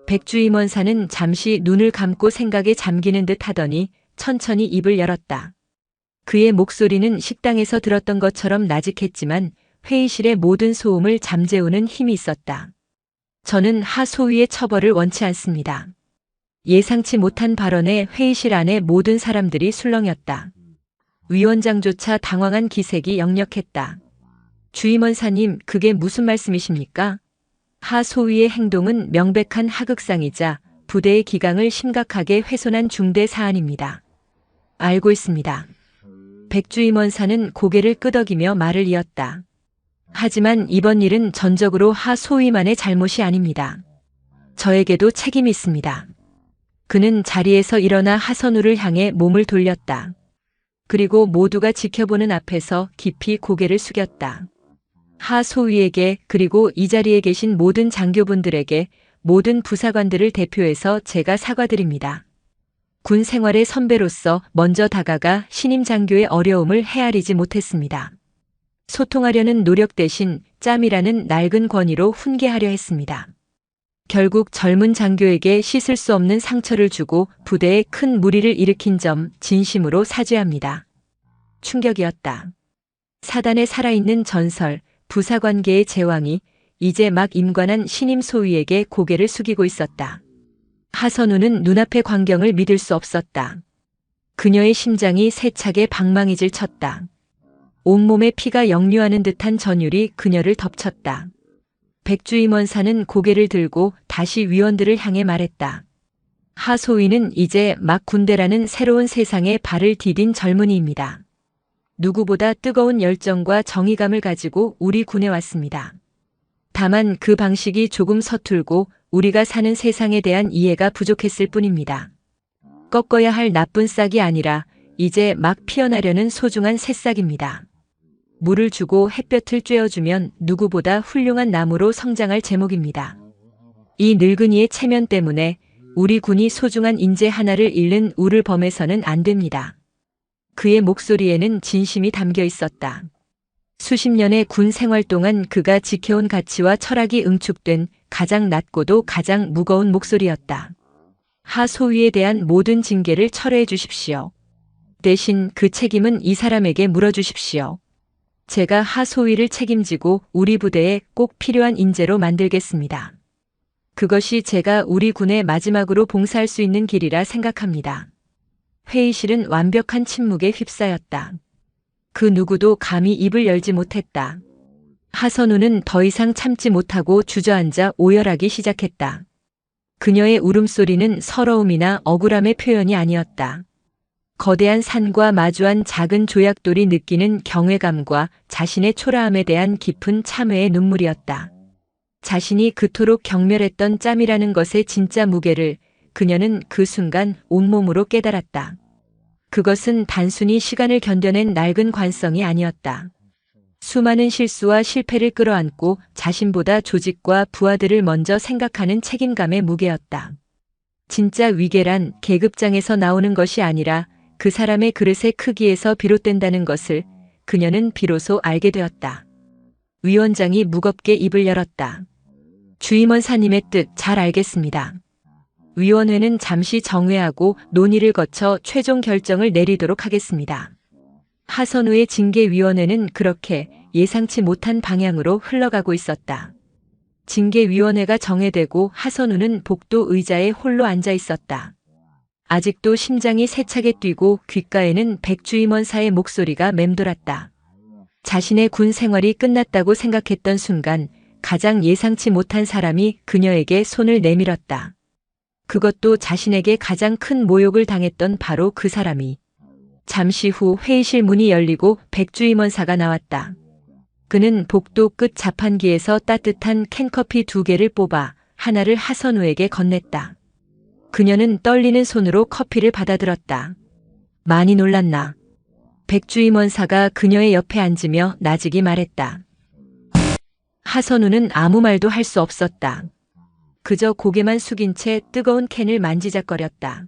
백주임원사는 잠시 눈을 감고 생각에 잠기는 듯 하더니 천천히 입을 열었다. 그의 목소리는 식당에서 들었던 것처럼 나직했지만 회의실의 모든 소음을 잠재우는 힘이 있었다. 저는 하 소위의 처벌을 원치 않습니다. 예상치 못한 발언에 회의실 안의 모든 사람들이 술렁였다. 위원장조차 당황한 기색이 역력했다. 주임원사님, 그게 무슨 말씀이십니까? 하 소위의 행동은 명백한 하극상이자 부대의 기강을 심각하게 훼손한 중대 사안입니다. 알고 있습니다. 백주임원사는 고개를 끄덕이며 말을 이었다. 하지만 이번 일은 전적으로 하 소위만의 잘못이 아닙니다. 저에게도 책임이 있습니다. 그는 자리에서 일어나 하선우를 향해 몸을 돌렸다. 그리고 모두가 지켜보는 앞에서 깊이 고개를 숙였다. 하 소위에게 그리고 이 자리에 계신 모든 장교분들에게 모든 부사관들을 대표해서 제가 사과드립니다. 군 생활의 선배로서 먼저 다가가 신임 장교의 어려움을 헤아리지 못했습니다. 소통하려는 노력 대신 짬이라는 낡은 권위로 훈계하려 했습니다. 결국 젊은 장교에게 씻을 수 없는 상처를 주고 부대에 큰 무리를 일으킨 점 진심으로 사죄합니다. 충격이었다. 사단에 살아있는 전설, 부사관계의 제왕이 이제 막 임관한 신임 소위에게 고개를 숙이고 있었다. 하선우는 눈앞의 광경을 믿을 수 없었다. 그녀의 심장이 세차게 방망이질 쳤다. 온몸에 피가 역류하는 듯한 전율이 그녀를 덮쳤다. 백주임원사는 고개를 들고 다시 위원들을 향해 말했다. 하소위는 이제 막 군대라는 새로운 세상에 발을 디딘 젊은이입니다. 누구보다 뜨거운 열정과 정의감을 가지고 우리 군에 왔습니다. 다만 그 방식이 조금 서툴고 우리가 사는 세상에 대한 이해가 부족했을 뿐입니다. 꺾어야 할 나쁜 싹이 아니라 이제 막 피어나려는 소중한 새싹입니다. 물을 주고 햇볕을 쬐어주면 누구보다 훌륭한 나무로 성장할 제목입니다. 이 늙은이의 체면 때문에 우리 군이 소중한 인재 하나를 잃는 우를 범해서는 안 됩니다. 그의 목소리에는 진심이 담겨 있었다. 수십 년의 군 생활 동안 그가 지켜온 가치와 철학이 응축된 가장 낮고도 가장 무거운 목소리였다. 하소위에 대한 모든 징계를 철회해 주십시오. 대신 그 책임은 이 사람에게 물어주십시오. 제가 하소위를 책임지고 우리 부대에 꼭 필요한 인재로 만들겠습니다. 그것이 제가 우리 군에 마지막으로 봉사할 수 있는 길이라 생각합니다. 회의실은 완벽한 침묵에 휩싸였다. 그 누구도 감히 입을 열지 못했다. 하선우는 더 이상 참지 못하고 주저앉아 오열하기 시작했다. 그녀의 울음소리는 서러움이나 억울함의 표현이 아니었다. 거대한 산과 마주한 작은 조약돌이 느끼는 경외감과 자신의 초라함에 대한 깊은 참회의 눈물이었다. 자신이 그토록 경멸했던 짬이라는 것의 진짜 무게를 그녀는 그 순간 온몸으로 깨달았다. 그것은 단순히 시간을 견뎌낸 낡은 관성이 아니었다. 수많은 실수와 실패를 끌어안고 자신보다 조직과 부하들을 먼저 생각하는 책임감의 무게였다. 진짜 위계란 계급장에서 나오는 것이 아니라 그 사람의 그릇의 크기에서 비롯된다는 것을 그녀는 비로소 알게 되었다. 위원장이 무겁게 입을 열었다. 주임원사님의 뜻 잘 알겠습니다. 위원회는 잠시 정회하고 논의를 거쳐 최종 결정을 내리도록 하겠습니다. 하선우의 징계위원회는 그렇게 예상치 못한 방향으로 흘러가고 있었다. 징계위원회가 정회되고 하선우는 복도 의자에 홀로 앉아 있었다. 아직도 심장이 세차게 뛰고 귓가에는 백주임원사의 목소리가 맴돌았다. 자신의 군 생활이 끝났다고 생각했던 순간 가장 예상치 못한 사람이 그녀에게 손을 내밀었다. 그것도 자신에게 가장 큰 모욕을 당했던 바로 그 사람이. 잠시 후 회의실 문이 열리고 백주임원사가 나왔다. 그는 복도 끝 자판기에서 따뜻한 캔커피 2개를 뽑아 하나를 하선우에게 건넸다. 그녀는 떨리는 손으로 커피를 받아들었다. 많이 놀랐나? 백주임원사가 그녀의 옆에 앉으며 나직이 말했다. 하선우는 아무 말도 할 수 없었다. 그저 고개만 숙인 채 뜨거운 캔을 만지작거렸다.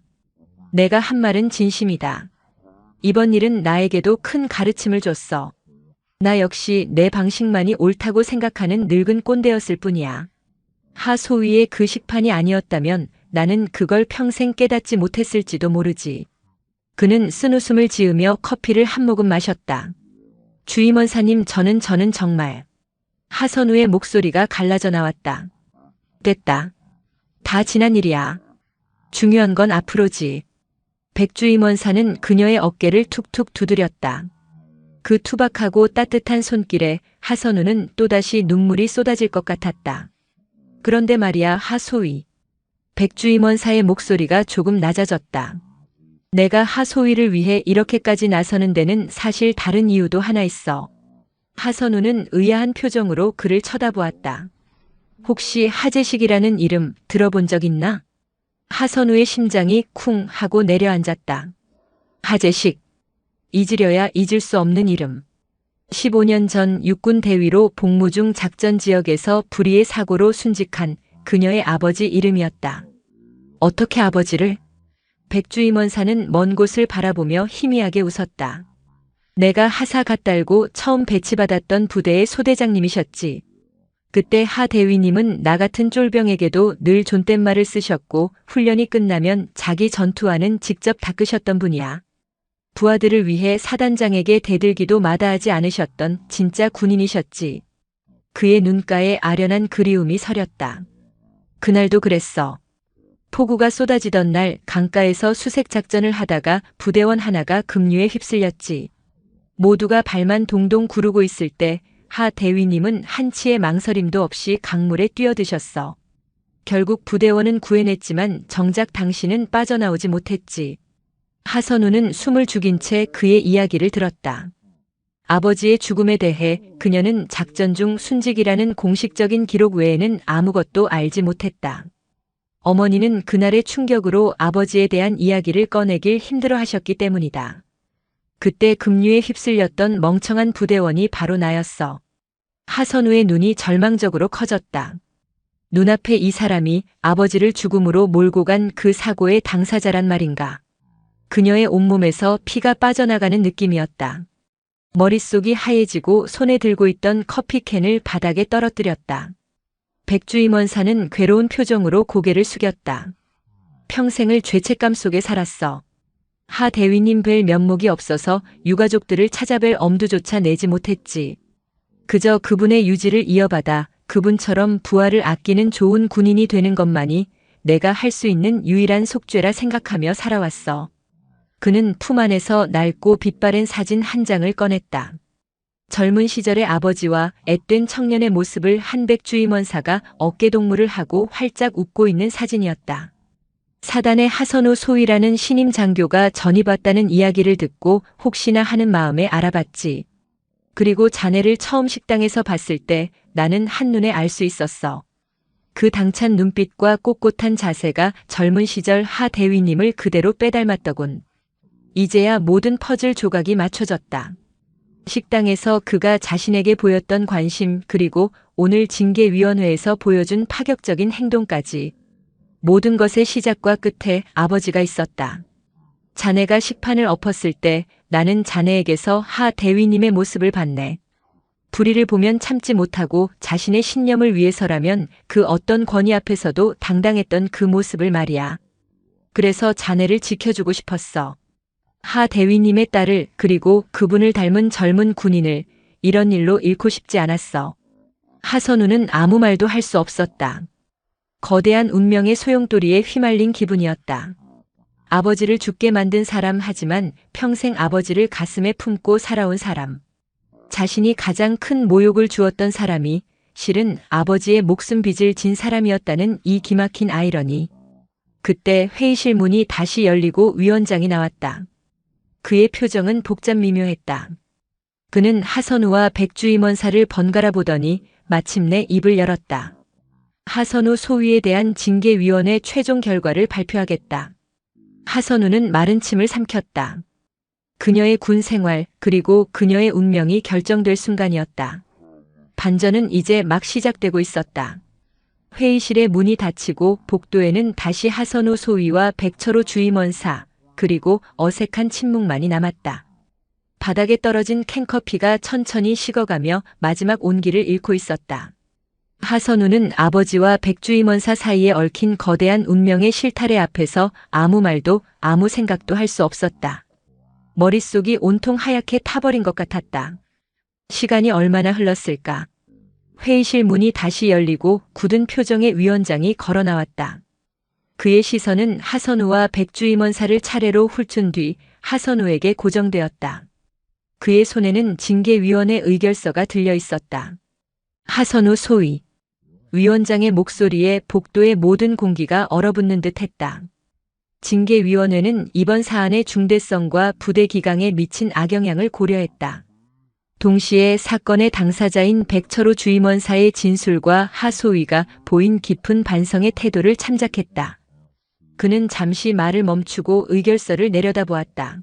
내가 한 말은 진심이다. 이번 일은 나에게도 큰 가르침을 줬어. 나 역시 내 방식만이 옳다고 생각하는 늙은 꼰대였을 뿐이야. 하소위의 그 식판이 아니었다면 나는 그걸 평생 깨닫지 못했을지도 모르지. 그는 쓴웃음을 지으며 커피를 한 모금 마셨다. 주임원사님 저는 정말. 하선우의 목소리가 갈라져 나왔다. 됐다. 다 지난 일이야. 중요한 건 앞으로지. 백주임원사는 그녀의 어깨를 툭툭 두드렸다. 그 투박하고 따뜻한 손길에 하선우는 또다시 눈물이 쏟아질 것 같았다. 그런데 말이야 하소위. 백주임원사의 목소리가 조금 낮아졌다. 내가 하소위를 위해 이렇게까지 나서는 데는 사실 다른 이유도 하나 있어. 하선우는 의아한 표정으로 그를 쳐다보았다. 혹시 하재식이라는 이름 들어본 적 있나? 하선우의 심장이 쿵 하고 내려앉았다. 하재식. 잊으려야 잊을 수 없는 이름. 15년 전 육군 대위로 복무 중 작전 지역에서 불의의 사고로 순직한 그녀의 아버지 이름이었다. 어떻게 아버지를? 백주임원사는 먼 곳을 바라보며 희미하게 웃었다. 내가 하사 갓달고 처음 배치받았던 부대의 소대장님이셨지. 그때 하 대위님은 나 같은 쫄병에게도 늘 존댓말을 쓰셨고 훈련이 끝나면 자기 전투화는 직접 닦으셨던 분이야. 부하들을 위해 사단장에게 대들기도 마다하지 않으셨던 진짜 군인이셨지. 그의 눈가에 아련한 그리움이 서렸다. 그날도 그랬어. 폭우가 쏟아지던 날 강가에서 수색 작전을 하다가 부대원 하나가 급류에 휩쓸렸지. 모두가 발만 동동 구르고 있을 때 하 대위님은 한치의 망설임도 없이 강물에 뛰어드셨어. 결국 부대원은 구해냈지만 정작 당신은 빠져나오지 못했지. 하선우는 숨을 죽인 채 그의 이야기를 들었다. 아버지의 죽음에 대해 그녀는 작전 중 순직이라는 공식적인 기록 외에는 아무것도 알지 못했다. 어머니는 그날의 충격으로 아버지에 대한 이야기를 꺼내길 힘들어 하셨기 때문이다. 그때 급류에 휩쓸렸던 멍청한 부대원이 바로 나였어. 하선우의 눈이 절망적으로 커졌다. 눈앞에 이 사람이 아버지를 죽음으로 몰고 간 그 사고의 당사자란 말인가. 그녀의 온몸에서 피가 빠져나가는 느낌이었다. 머릿속이 하얘지고 손에 들고 있던 커피캔을 바닥에 떨어뜨렸다. 백주임원사는 괴로운 표정으로 고개를 숙였다. 평생을 죄책감 속에 살았어. 하 대위님 뵐 면목이 없어서 유가족들을 찾아뵐 엄두조차 내지 못했지. 그저 그분의 유지를 이어받아 그분처럼 부하를 아끼는 좋은 군인이 되는 것만이 내가 할 수 있는 유일한 속죄라 생각하며 살아왔어. 그는 품 안에서 낡고 빛바랜 사진 한 장을 꺼냈다. 젊은 시절의 아버지와 앳된 청년의 모습을 한 백주임원사가 어깨동무를 하고 활짝 웃고 있는 사진이었다. 사단의 하선우 소위라는 신임 장교가 전입 왔다는 이야기를 듣고 혹시나 하는 마음에 알아봤지. 그리고 자네를 처음 식당에서 봤을 때 나는 한눈에 알 수 있었어. 그 당찬 눈빛과 꼿꼿한 자세가 젊은 시절 하 대위님을 그대로 빼닮았더군. 이제야 모든 퍼즐 조각이 맞춰졌다. 식당에서 그가 자신에게 보였던 관심 그리고 오늘 징계위원회에서 보여준 파격적인 행동까지 모든 것의 시작과 끝에 아버지가 있었다. 자네가 식판을 엎었을 때 나는 자네에게서 하 대위님의 모습을 봤네. 불의를 보면 참지 못하고 자신의 신념을 위해서라면 그 어떤 권위 앞에서도 당당했던 그 모습을 말이야. 그래서 자네를 지켜주고 싶었어. 하 대위님의 딸을 그리고 그분을 닮은 젊은 군인을 이런 일로 잃고 싶지 않았어. 하선우는 아무 말도 할 수 없었다. 거대한 운명의 소용돌이에 휘말린 기분이었다. 아버지를 죽게 만든 사람 하지만 평생 아버지를 가슴에 품고 살아온 사람. 자신이 가장 큰 모욕을 주었던 사람이 실은 아버지의 목숨 빚을 진 사람이었다는 이 기막힌 아이러니. 그때 회의실 문이 다시 열리고 위원장이 나왔다. 그의 표정은 복잡 미묘했다. 그는 하선우와 백주임원사를 번갈아 보더니 마침내 입을 열었다. 하선우 소위에 대한 징계위원회 최종 결과를 발표하겠다. 하선우는 마른 침을 삼켰다. 그녀의 군 생활 그리고 그녀의 운명이 결정될 순간이었다. 반전은 이제 막 시작되고 있었다. 회의실의 문이 닫히고 복도에는 다시 하선우 소위와 백철호 주임원사 그리고 어색한 침묵만이 남았다. 바닥에 떨어진 캔커피가 천천히 식어가며 마지막 온기를 잃고 있었다. 하선우는 아버지와 백주임원사 사이에 얽힌 거대한 운명의 실타래 앞에서 아무 말도 아무 생각도 할 수 없었다. 머릿속이 온통 하얗게 타버린 것 같았다. 시간이 얼마나 흘렀을까? 회의실 문이 다시 열리고 굳은 표정의 위원장이 걸어 나왔다. 그의 시선은 하선우와 백주임원사를 차례로 훑은 뒤 하선우에게 고정되었다. 그의 손에는 징계위원회 의결서가 들려 있었다. 하선우 소위. 위원장의 목소리에 복도의 모든 공기가 얼어붙는 듯 했다. 징계위원회는 이번 사안의 중대성과 부대 기강에 미친 악영향을 고려했다. 동시에 사건의 당사자인 백철호 주임원사의 진술과 하소위가 보인 깊은 반성의 태도를 참작했다. 그는 잠시 말을 멈추고 의결서를 내려다보았다.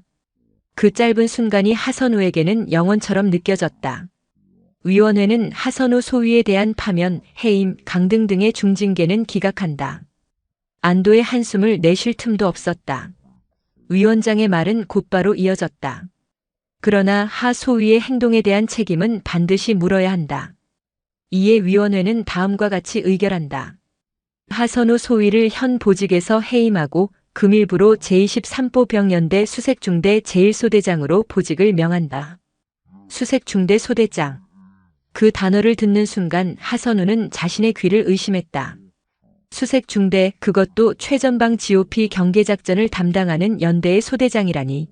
그 짧은 순간이 하선우에게는 영원처럼 느껴졌다. 위원회는 하선우 소위에 대한 파면, 해임, 강등 등의 중징계는 기각한다. 안도의 한숨을 내쉴 틈도 없었다. 위원장의 말은 곧바로 이어졌다. 그러나 하 소위의 행동에 대한 책임은 반드시 물어야 한다. 이에 위원회는 다음과 같이 의결한다. 하선우 소위를 현 보직에서 해임하고 금일부로 제23보 병연대 수색중대 제1소대장으로 보직을 명한다. 수색중대 소대장. 그 단어를 듣는 순간 하선우는 자신의 귀를 의심했다. 수색중대, 그것도 최전방 GOP 경계작전을 담당하는 연대의 소대장이라니.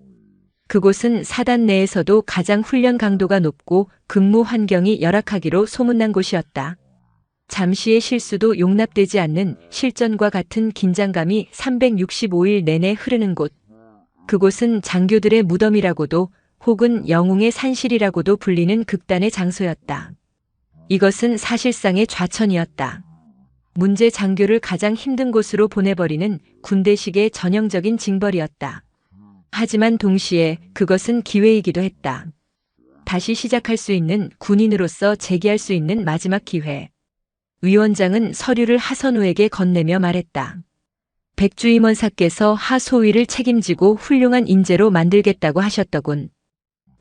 그곳은 사단 내에서도 가장 훈련 강도가 높고 근무 환경이 열악하기로 소문난 곳이었다. 잠시의 실수도 용납되지 않는 실전과 같은 긴장감이 365일 내내 흐르는 곳. 그곳은 장교들의 무덤이라고도 혹은 영웅의 산실이라고도 불리는 극단의 장소였다. 이것은 사실상의 좌천이었다. 문제 장교를 가장 힘든 곳으로 보내버리는 군대식의 전형적인 징벌이었다. 하지만 동시에 그것은 기회이기도 했다. 다시 시작할 수 있는, 군인으로서 재기할 수 있는 마지막 기회. 위원장은 서류를 하선우에게 건네며 말했다. 백주임원사께서 하 소위를 책임지고 훌륭한 인재로 만들겠다고 하셨더군.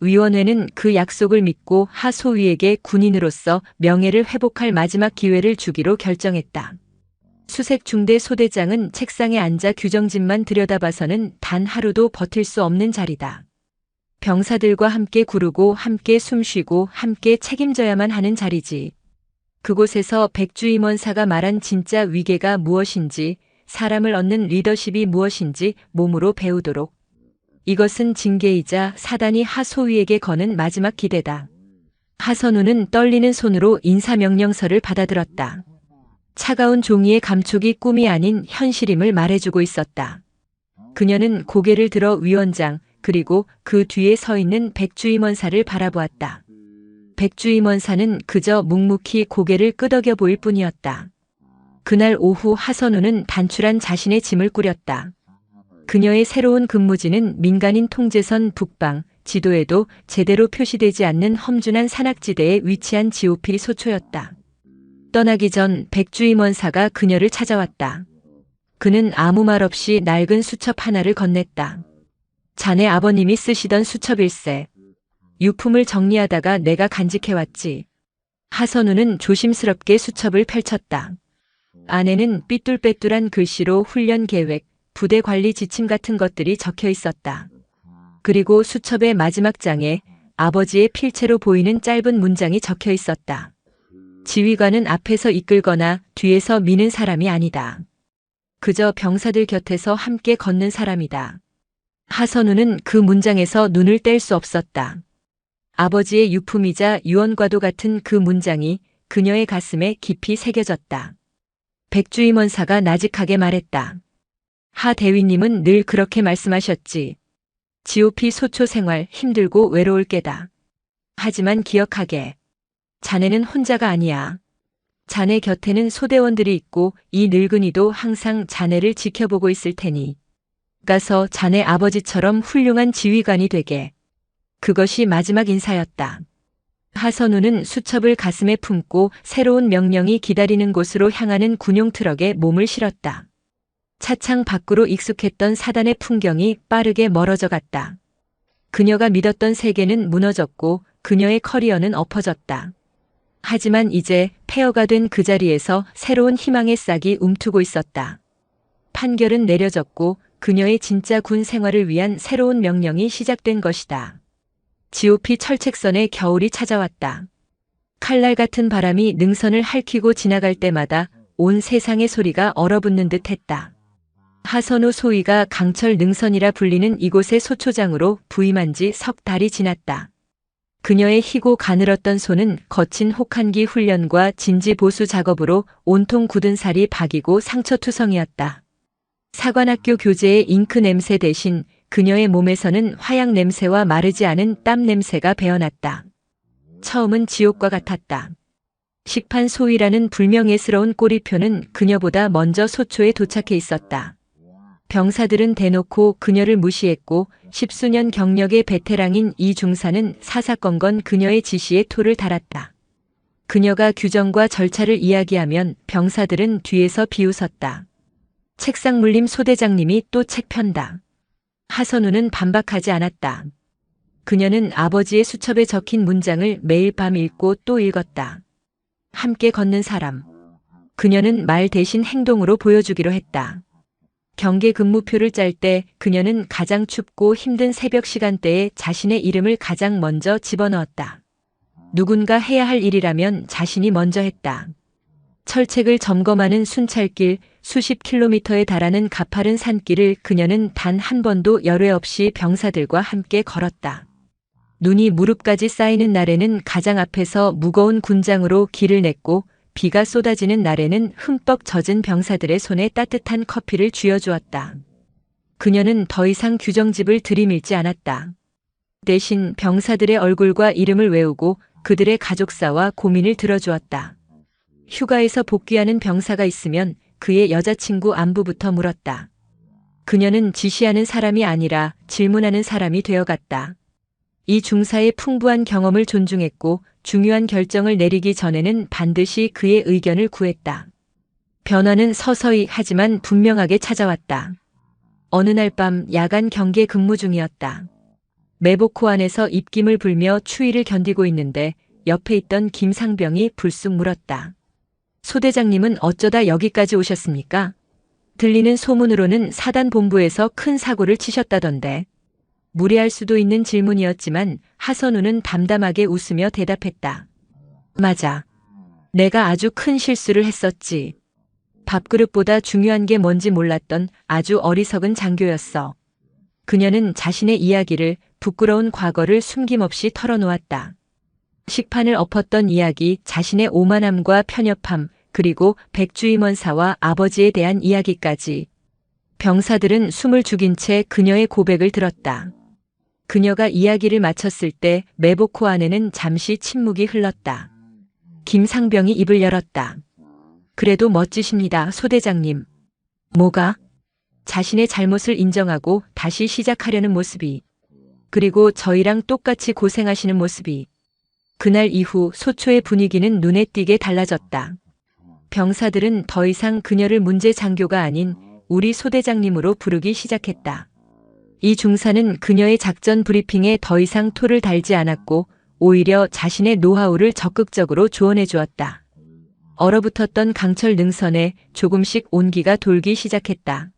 위원회는 그 약속을 믿고 하 소위에게 군인으로서 명예를 회복할 마지막 기회를 주기로 결정했다. 수색중대 소대장은 책상에 앉아 규정집만 들여다봐서는 단 하루도 버틸 수 없는 자리다. 병사들과 함께 구르고 함께 숨쉬고 함께 책임져야만 하는 자리지. 그곳에서 백주임원사가 말한 진짜 위계가 무엇인지, 사람을 얻는 리더십이 무엇인지 몸으로 배우도록. 이것은 징계이자 사단이 하 소위에게 거는 마지막 기대다. 하선우는 떨리는 손으로 인사명령서를 받아들었다. 차가운 종이의 감촉이 꿈이 아닌 현실임을 말해주고 있었다. 그녀는 고개를 들어 위원장, 그리고 그 뒤에 서 있는 백주임원사를 바라보았다. 백주임원사는 그저 묵묵히 고개를 끄덕여 보일 뿐이었다. 그날 오후 하선우는 단출한 자신의 짐을 꾸렸다. 그녀의 새로운 근무지는 민간인 통제선 북방, 지도에도 제대로 표시되지 않는 험준한 산악지대에 위치한 GOP 소초였다. 떠나기 전 백주임원사가 그녀를 찾아왔다. 그는 아무 말 없이 낡은 수첩 하나를 건넸다. 자네 아버님이 쓰시던 수첩일세. 유품을 정리하다가 내가 간직해왔지. 하선우는 조심스럽게 수첩을 펼쳤다. 안에는 삐뚤빼뚤한 글씨로 훈련 계획, 부대 관리 지침 같은 것들이 적혀 있었다. 그리고 수첩의 마지막 장에 아버지의 필체로 보이는 짧은 문장이 적혀 있었다. 지휘관은 앞에서 이끌거나 뒤에서 미는 사람이 아니다. 그저 병사들 곁에서 함께 걷는 사람이다. 하선우는 그 문장에서 눈을 뗄 수 없었다. 아버지의 유품이자 유언과도 같은 그 문장이 그녀의 가슴에 깊이 새겨졌다. 백주임원사가 나직하게 말했다. 하 대위님은 늘 그렇게 말씀하셨지. GOP 소초 생활 힘들고 외로울 게다. 하지만 기억하게. 자네는 혼자가 아니야. 자네 곁에는 소대원들이 있고 이 늙은이도 항상 자네를 지켜보고 있을 테니. 가서 자네 아버지처럼 훌륭한 지휘관이 되게. 그것이 마지막 인사였다. 하선우는 수첩을 가슴에 품고 새로운 명령이 기다리는 곳으로 향하는 군용 트럭에 몸을 실었다. 차창 밖으로 익숙했던 사단의 풍경이 빠르게 멀어져 갔다. 그녀가 믿었던 세계는 무너졌고 그녀의 커리어는 엎어졌다. 하지만 이제 폐허가 된 그 자리에서 새로운 희망의 싹이 움트고 있었다. 판결은 내려졌고 그녀의 진짜 군 생활을 위한 새로운 명령이 시작된 것이다. GOP 철책선에 겨울이 찾아왔다. 칼날 같은 바람이 능선을 핥히고 지나갈 때마다 온 세상의 소리가 얼어붙는 듯 했다. 하선우 소위가 강철 능선이라 불리는 이곳의 소초장으로 부임한 지 석 달이 지났다. 그녀의 희고 가늘었던 손은 거친 혹한기 훈련과 진지 보수 작업으로 온통 굳은 살이 박이고 상처투성이었다. 사관학교 교재의 잉크 냄새 대신 그녀의 몸에서는 화약 냄새와 마르지 않은 땀 냄새가 배어났다. 처음은 지옥과 같았다. 식판 소위라는 불명예스러운 꼬리표는 그녀보다 먼저 소초에 도착해 있었다. 병사들은 대놓고 그녀를 무시했고 10수년 경력의 베테랑인 이 중사는 사사건건 그녀의 지시에 토를 달았다. 그녀가 규정과 절차를 이야기하면 병사들은 뒤에서 비웃었다. 책상 물림 소대장님이 또 책 편다. 하선우는 반박하지 않았다. 그녀는 아버지의 수첩에 적힌 문장을 매일 밤 읽고 또 읽었다. 함께 걷는 사람. 그녀는 말 대신 행동으로 보여주기로 했다. 경계 근무표를 짤 때 그녀는 가장 춥고 힘든 새벽 시간대에 자신의 이름을 가장 먼저 집어넣었다. 누군가 해야 할 일이라면 자신이 먼저 했다. 철책을 점검하는 순찰길, 수십 킬로미터에 달하는 가파른 산길을 그녀는 단 한 번도 열외 없이 병사들과 함께 걸었다. 눈이 무릎까지 쌓이는 날에는 가장 앞에서 무거운 군장으로 길을 냈고 비가 쏟아지는 날에는 흠뻑 젖은 병사들의 손에 따뜻한 커피를 쥐어주었다. 그녀는 더 이상 규정집을 들이밀지 않았다. 대신 병사들의 얼굴과 이름을 외우고 그들의 가족사와 고민을 들어주었다. 휴가에서 복귀하는 병사가 있으면 그의 여자친구 안부부터 물었다. 그녀는 지시하는 사람이 아니라 질문하는 사람이 되어갔다. 이 중사의 풍부한 경험을 존중했고 중요한 결정을 내리기 전에는 반드시 그의 의견을 구했다. 변화는 서서히 하지만 분명하게 찾아왔다. 어느 날 밤 야간 경계 근무 중이었다. 매복호 안에서 입김을 불며 추위를 견디고 있는데 옆에 있던 김상병이 불쑥 물었다. 소대장님은 어쩌다 여기까지 오셨습니까? 들리는 소문으로는 사단 본부에서 큰 사고를 치셨다던데. 무례할 수도 있는 질문이었지만 하선우는 담담하게 웃으며 대답했다. 맞아. 내가 아주 큰 실수를 했었지. 밥그릇보다 중요한 게 뭔지 몰랐던 아주 어리석은 장교였어. 그녀는 자신의 이야기를, 부끄러운 과거를 숨김없이 털어놓았다. 식판을 엎었던 이야기, 자신의 오만함과 편협함, 그리고 백주임원사와 아버지에 대한 이야기까지. 병사들은 숨을 죽인 채 그녀의 고백을 들었다. 그녀가 이야기를 마쳤을 때 매복호 안에는 잠시 침묵이 흘렀다. 김상병이 입을 열었다. 그래도 멋지십니다, 소대장님. 뭐가? 자신의 잘못을 인정하고 다시 시작하려는 모습이. 그리고 저희랑 똑같이 고생하시는 모습이. 그날 이후 소초의 분위기는 눈에 띄게 달라졌다. 병사들은 더 이상 그녀를 문제 장교가 아닌 우리 소대장님으로 부르기 시작했다. 이 중사는 그녀의 작전 브리핑에 더 이상 토를 달지 않았고 오히려 자신의 노하우를 적극적으로 조언해 주었다. 얼어붙었던 강철 능선에 조금씩 온기가 돌기 시작했다.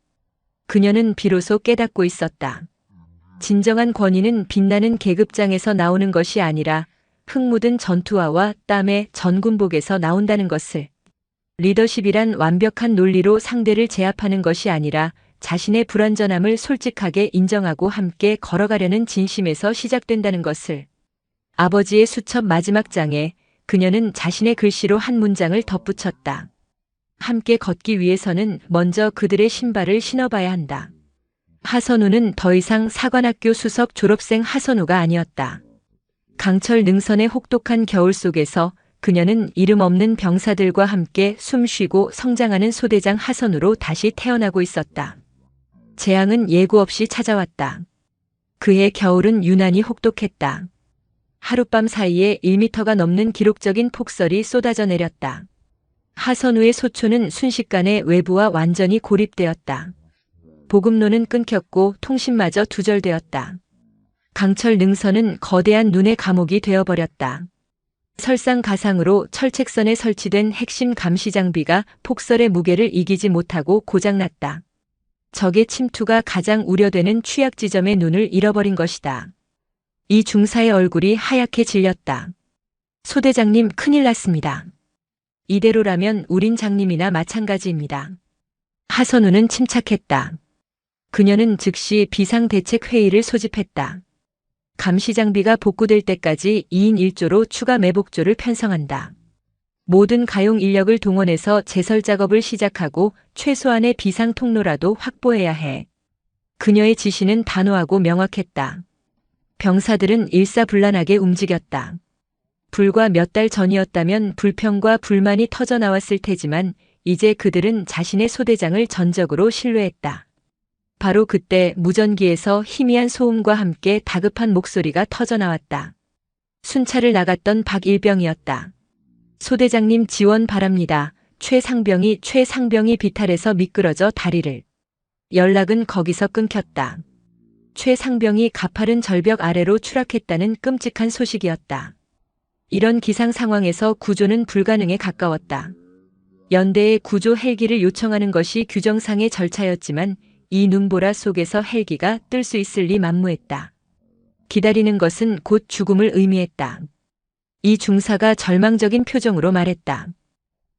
그녀는 비로소 깨닫고 있었다. 진정한 권위는 빛나는 계급장에서 나오는 것이 아니라 흙 묻은 전투화와 땀의 전군복에서 나온다는 것을. 리더십이란 완벽한 논리로 상대를 제압하는 것이 아니라 자신의 불완전함을 솔직하게 인정하고 함께 걸어가려는 진심에서 시작된다는 것을. 아버지의 수첩 마지막 장에 그녀는 자신의 글씨로 한 문장을 덧붙였다. 함께 걷기 위해서는 먼저 그들의 신발을 신어봐야 한다. 하선우는 더 이상 사관학교 수석 졸업생 하선우가 아니었다. 강철 능선의 혹독한 겨울 속에서 그녀는 이름 없는 병사들과 함께 숨쉬고 성장하는 소대장 하선우로 다시 태어나고 있었다. 재앙은 예고 없이 찾아왔다. 그해 겨울은 유난히 혹독했다. 하룻밤 사이에 1미터가 넘는 기록적인 폭설이 쏟아져 내렸다. 하선우의 소초는 순식간에 외부와 완전히 고립되었다. 보급로는 끊겼고 통신마저 두절되었다. 강철 능선은 거대한 눈의 감옥이 되어버렸다. 설상가상으로 철책선에 설치된 핵심 감시 장비가 폭설의 무게를 이기지 못하고 고장났다. 적의 침투가 가장 우려되는 취약 지점의 눈을 잃어버린 것이다. 이 중사의 얼굴이 하얗게 질렸다. 소대장님, 큰일 났습니다. 이대로라면 우린 장님이나 마찬가지입니다. 하선우는 침착했다. 그녀는 즉시 비상대책회의를 소집했다. 감시 장비가 복구될 때까지 2인 1조로 추가 매복조를 편성한다. 모든 가용 인력을 동원해서 제설 작업을 시작하고 최소한의 비상 통로라도 확보해야 해. 그녀의 지시는 단호하고 명확했다. 병사들은 일사불란하게 움직였다. 불과 몇 달 전이었다면 불평과 불만이 터져나왔을 테지만 이제 그들은 자신의 소대장을 전적으로 신뢰했다. 바로 그때 무전기에서 희미한 소음과 함께 다급한 목소리가 터져나왔다. 순찰을 나갔던 박일병이었다. 소대장님 지원 바랍니다. 최상병이 비탈해서 미끄러져 다리를. 연락은 거기서 끊겼다. 최상병이 가파른 절벽 아래로 추락했다는 끔찍한 소식이었다. 이런 기상 상황에서 구조는 불가능에 가까웠다. 연대에 구조 헬기를 요청하는 것이 규정상의 절차였지만 이 눈보라 속에서 헬기가 뜰 수 있을 리 만무했다. 기다리는 것은 곧 죽음을 의미했다. 이 중사가 절망적인 표정으로 말했다.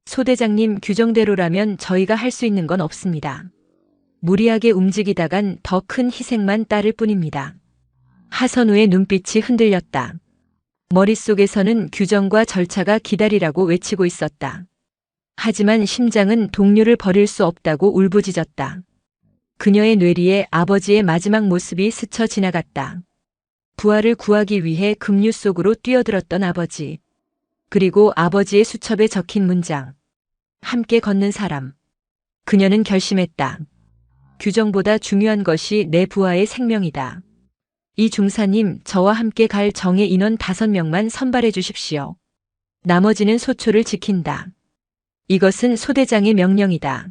소대장님, 규정대로라면 저희가 할 수 있는 건 없습니다. 무리하게 움직이다간 더 큰 희생만 따를 뿐입니다. 하선우의 눈빛이 흔들렸다. 머릿속에서는 규정과 절차가 기다리라고 외치고 있었다. 하지만 심장은 동료를 버릴 수 없다고 울부짖었다. 그녀의 뇌리에 아버지의 마지막 모습이 스쳐 지나갔다. 부하를 구하기 위해 급류 속으로 뛰어들었던 아버지. 그리고 아버지의 수첩에 적힌 문장. 함께 걷는 사람. 그녀는 결심했다. 규정보다 중요한 것이 내 부하의 생명이다. 이 중사님, 저와 함께 갈 정예 인원 5명만 선발해 주십시오. 나머지는 소초를 지킨다. 이것은 소대장의 명령이다.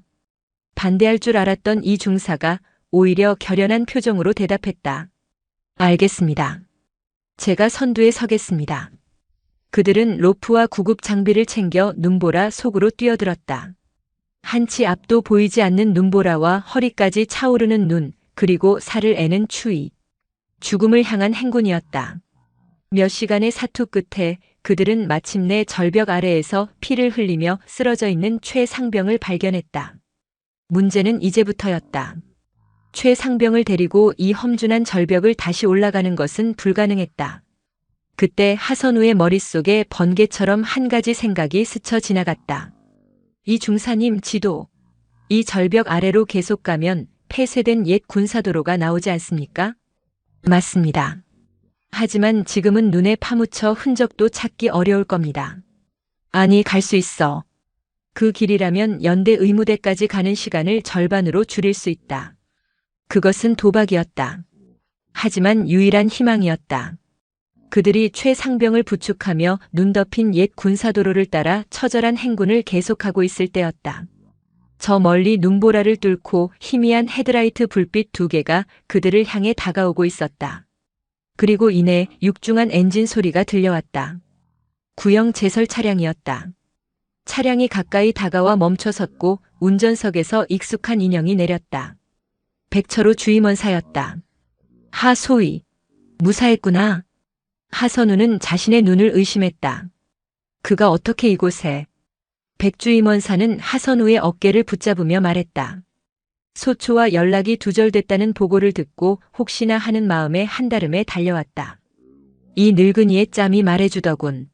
반대할 줄 알았던 이 중사가 오히려 결연한 표정으로 대답했다. 알겠습니다. 제가 선두에 서겠습니다. 그들은 로프와 구급 장비를 챙겨 눈보라 속으로 뛰어들었다. 한치 앞도 보이지 않는 눈보라와 허리까지 차오르는 눈, 그리고 살을 애는 추위. 죽음을 향한 행군이었다. 몇 시간의 사투 끝에 그들은 마침내 절벽 아래에서 피를 흘리며 쓰러져 있는 최상병을 발견했다. 문제는 이제부터였다. 최상병을 데리고 이 험준한 절벽을 다시 올라가는 것은 불가능했다. 그때 하선우의 머릿속에 번개처럼 한 가지 생각이 스쳐 지나갔다. 이 중사님, 지도. 이 절벽 아래로 계속 가면 폐쇄된 옛 군사도로가 나오지 않습니까? 맞습니다. 하지만 지금은 눈에 파묻혀 흔적도 찾기 어려울 겁니다. 아니, 갈 수 있어. 그 길이라면 연대 의무대까지 가는 시간을 절반으로 줄일 수 있다. 그것은 도박이었다. 하지만 유일한 희망이었다. 그들이 최상병을 부축하며 눈 덮인 옛 군사도로를 따라 처절한 행군을 계속하고 있을 때였다. 저 멀리 눈보라를 뚫고 희미한 헤드라이트 불빛 2개가 그들을 향해 다가오고 있었다. 그리고 이내 육중한 엔진 소리가 들려왔다. 구형 제설 차량이었다. 차량이 가까이 다가와 멈춰섰고 운전석에서 익숙한 인형이 내렸다. 백철호 주임원사였다. 하소희. 무사했구나. 하선우는 자신의 눈을 의심했다. 그가 어떻게 이곳에? 백주임원사는 하선우의 어깨를 붙잡으며 말했다. 소초와 연락이 두절됐다는 보고를 듣고 혹시나 하는 마음에 한달음에 달려왔다. 이 늙은이의 짬이 말해주더군.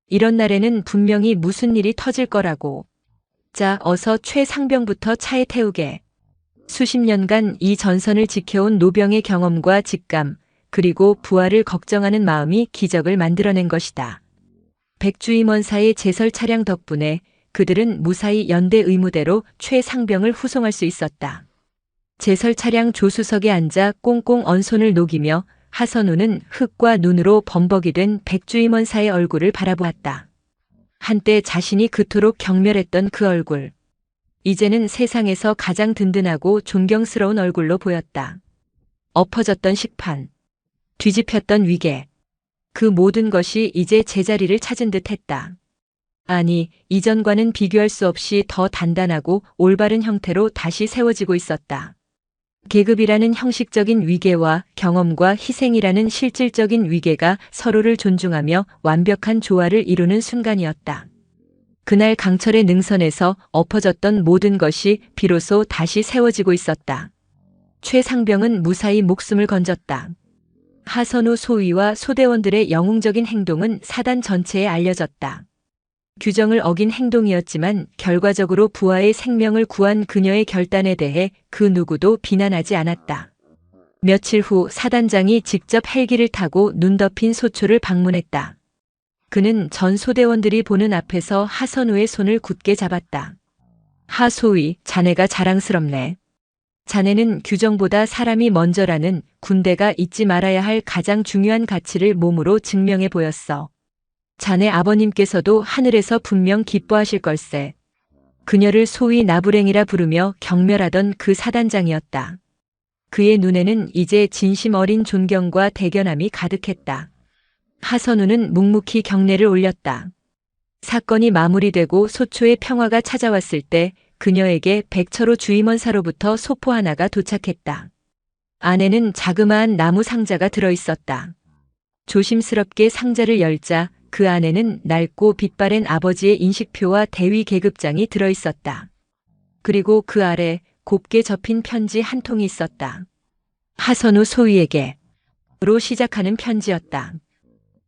이런 날에는 분명히 무슨 일이 터질 거라고. 자, 어서 최상병부터 차에 태우게. 수십 년간 이 전선을 지켜온 노병의 경험과 직감, 그리고 부하를 걱정하는 마음이 기적을 만들어낸 것이다. 백주임원사의 제설 차량 덕분에 그들은 무사히 연대 의무대로 최상병을 후송할 수 있었다. 제설 차량 조수석에 앉아 꽁꽁 언 손을 녹이며 하선우는 흙과 눈으로 범벅이 된 백주임원사의 얼굴을 바라보았다. 한때 자신이 그토록 경멸했던 그 얼굴. 이제는 세상에서 가장 든든하고 존경스러운 얼굴로 보였다. 엎어졌던 식판. 뒤집혔던 위계. 그 모든 것이 이제 제자리를 찾은 듯 했다. 아니, 이전과는 비교할 수 없이 더 단단하고 올바른 형태로 다시 세워지고 있었다. 계급이라는 형식적인 위계와 경험과 희생이라는 실질적인 위계가 서로를 존중하며 완벽한 조화를 이루는 순간이었다. 그날 강철의 능선에서 엎어졌던 모든 것이 비로소 다시 세워지고 있었다. 최상병은 무사히 목숨을 건졌다. 하선우 소위와 소대원들의 영웅적인 행동은 사단 전체에 알려졌다. 규정을 어긴 행동이었지만 결과적으로 부하의 생명을 구한 그녀의 결단에 대해 그 누구도 비난하지 않았다. 며칠 후 사단장이 직접 헬기를 타고 눈 덮인 소초를 방문했다. 그는 전 소대원들이 보는 앞에서 하선우의 손을 굳게 잡았다. 하소위, 자네가 자랑스럽네. 자네는 규정보다 사람이 먼저라는 군대가 잊지 말아야 할 가장 중요한 가치를 몸으로 증명해 보였어. 자네 아버님께서도 하늘에서 분명 기뻐하실 걸세. 그녀를 소위 나부랭이라 부르며 경멸하던 그 사단장이었다. 그의 눈에는 이제 진심 어린 존경과 대견함이 가득했다. 하선우는 묵묵히 경례를 올렸다. 사건이 마무리되고 소초의 평화가 찾아왔을 때 그녀에게 백철호 주임원사로부터 소포 하나가 도착했다. 안에는 자그마한 나무 상자가 들어있었다. 조심스럽게 상자를 열자 그 안에는 낡고 빛바랜 아버지의 인식표와 대위 계급장이 들어있었다. 그리고 그 아래 곱게 접힌 편지 한 통이 있었다. 하선우 소위에게 로 시작하는 편지였다.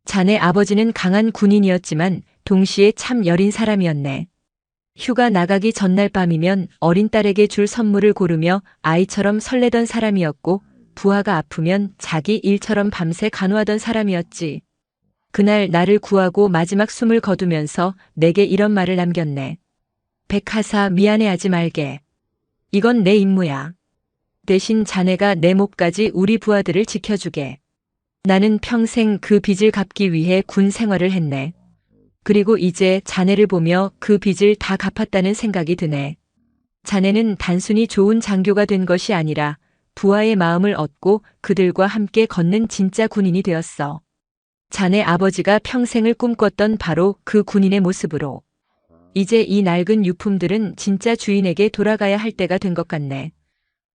자네 아버지는 강한 군인이었지만 동시에 참 여린 사람이었네. 휴가 나가기 전날 밤이면 어린 딸에게 줄 선물을 고르며 아이처럼 설레던 사람이었고 부하가 아프면 자기 일처럼 밤새 간호하던 사람이었지. 그날 나를 구하고 마지막 숨을 거두면서 내게 이런 말을 남겼네. 백하사 미안해하지 말게. 이건 내 임무야. 대신 자네가 내 몫까지 우리 부하들을 지켜주게. 나는 평생 그 빚을 갚기 위해 군 생활을 했네. 그리고 이제 자네를 보며 그 빚을 다 갚았다는 생각이 드네. 자네는 단순히 좋은 장교가 된 것이 아니라 부하의 마음을 얻고 그들과 함께 걷는 진짜 군인이 되었어. 자네 아버지가 평생을 꿈꿨던 바로 그 군인의 모습으로. 이제 이 낡은 유품들은 진짜 주인에게 돌아가야 할 때가 된 것 같네.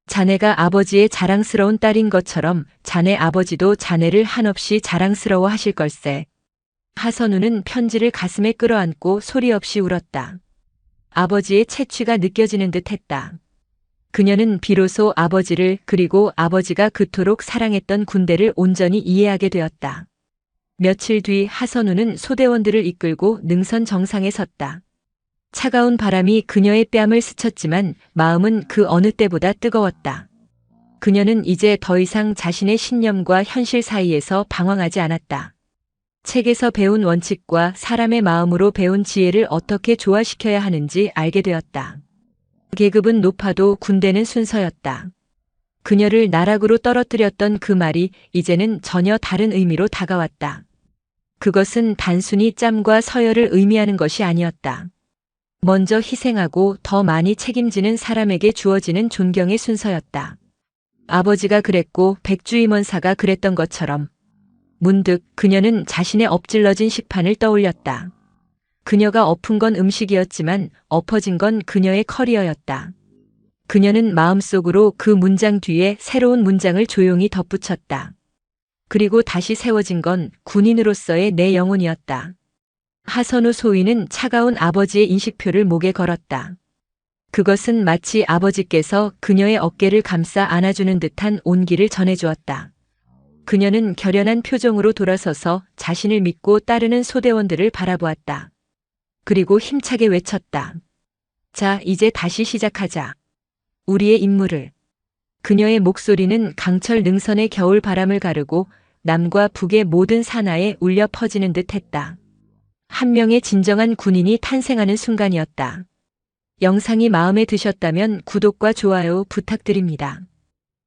자네가 아버지의 자랑스러운 딸인 것처럼 자네 아버지도 자네를 한없이 자랑스러워 하실 걸세. 하선우는 편지를 가슴에 끌어안고 소리 없이 울었다. 아버지의 채취가 느껴지는 듯 했다. 그녀는 비로소 아버지를 그리고 아버지가 그토록 사랑했던 군대를 온전히 이해하게 되었다. 며칠 뒤 하선우는 소대원들을 이끌고 능선 정상에 섰다. 차가운 바람이 그녀의 뺨을 스쳤지만 마음은 그 어느 때보다 뜨거웠다. 그녀는 이제 더 이상 자신의 신념과 현실 사이에서 방황하지 않았다. 책에서 배운 원칙과 사람의 마음으로 배운 지혜를 어떻게 조화시켜야 하는지 알게 되었다. 계급은 높아도 군대는 순서였다. 그녀를 나락으로 떨어뜨렸던 그 말이 이제는 전혀 다른 의미로 다가왔다. 그것은 단순히 짬과 서열을 의미하는 것이 아니었다. 먼저 희생하고 더 많이 책임지는 사람에게 주어지는 존경의 순서였다. 아버지가 그랬고 백주임원사가 그랬던 것처럼 문득 그녀는 자신의 엎질러진 식판을 떠올렸다. 그녀가 엎은 건 음식이었지만 엎어진 건 그녀의 커리어였다. 그녀는 마음속으로 그 문장 뒤에 새로운 문장을 조용히 덧붙였다. 그리고 다시 세워진 건 군인으로서의 내 영혼이었다. 하선우 소위는 차가운 아버지의 인식표를 목에 걸었다. 그것은 마치 아버지께서 그녀의 어깨를 감싸 안아주는 듯한 온기를 전해주었다. 그녀는 결연한 표정으로 돌아서서 자신을 믿고 따르는 소대원들을 바라보았다. 그리고 힘차게 외쳤다. 자, 이제 다시 시작하자. 우리의 임무를. 그녀의 목소리는 강철 능선의 겨울 바람을 가르고 남과 북의 모든 산하에 울려 퍼지는 듯 했다. 한 명의 진정한 군인이 탄생하는 순간이었다. 영상이 마음에 드셨다면 구독과 좋아요 부탁드립니다.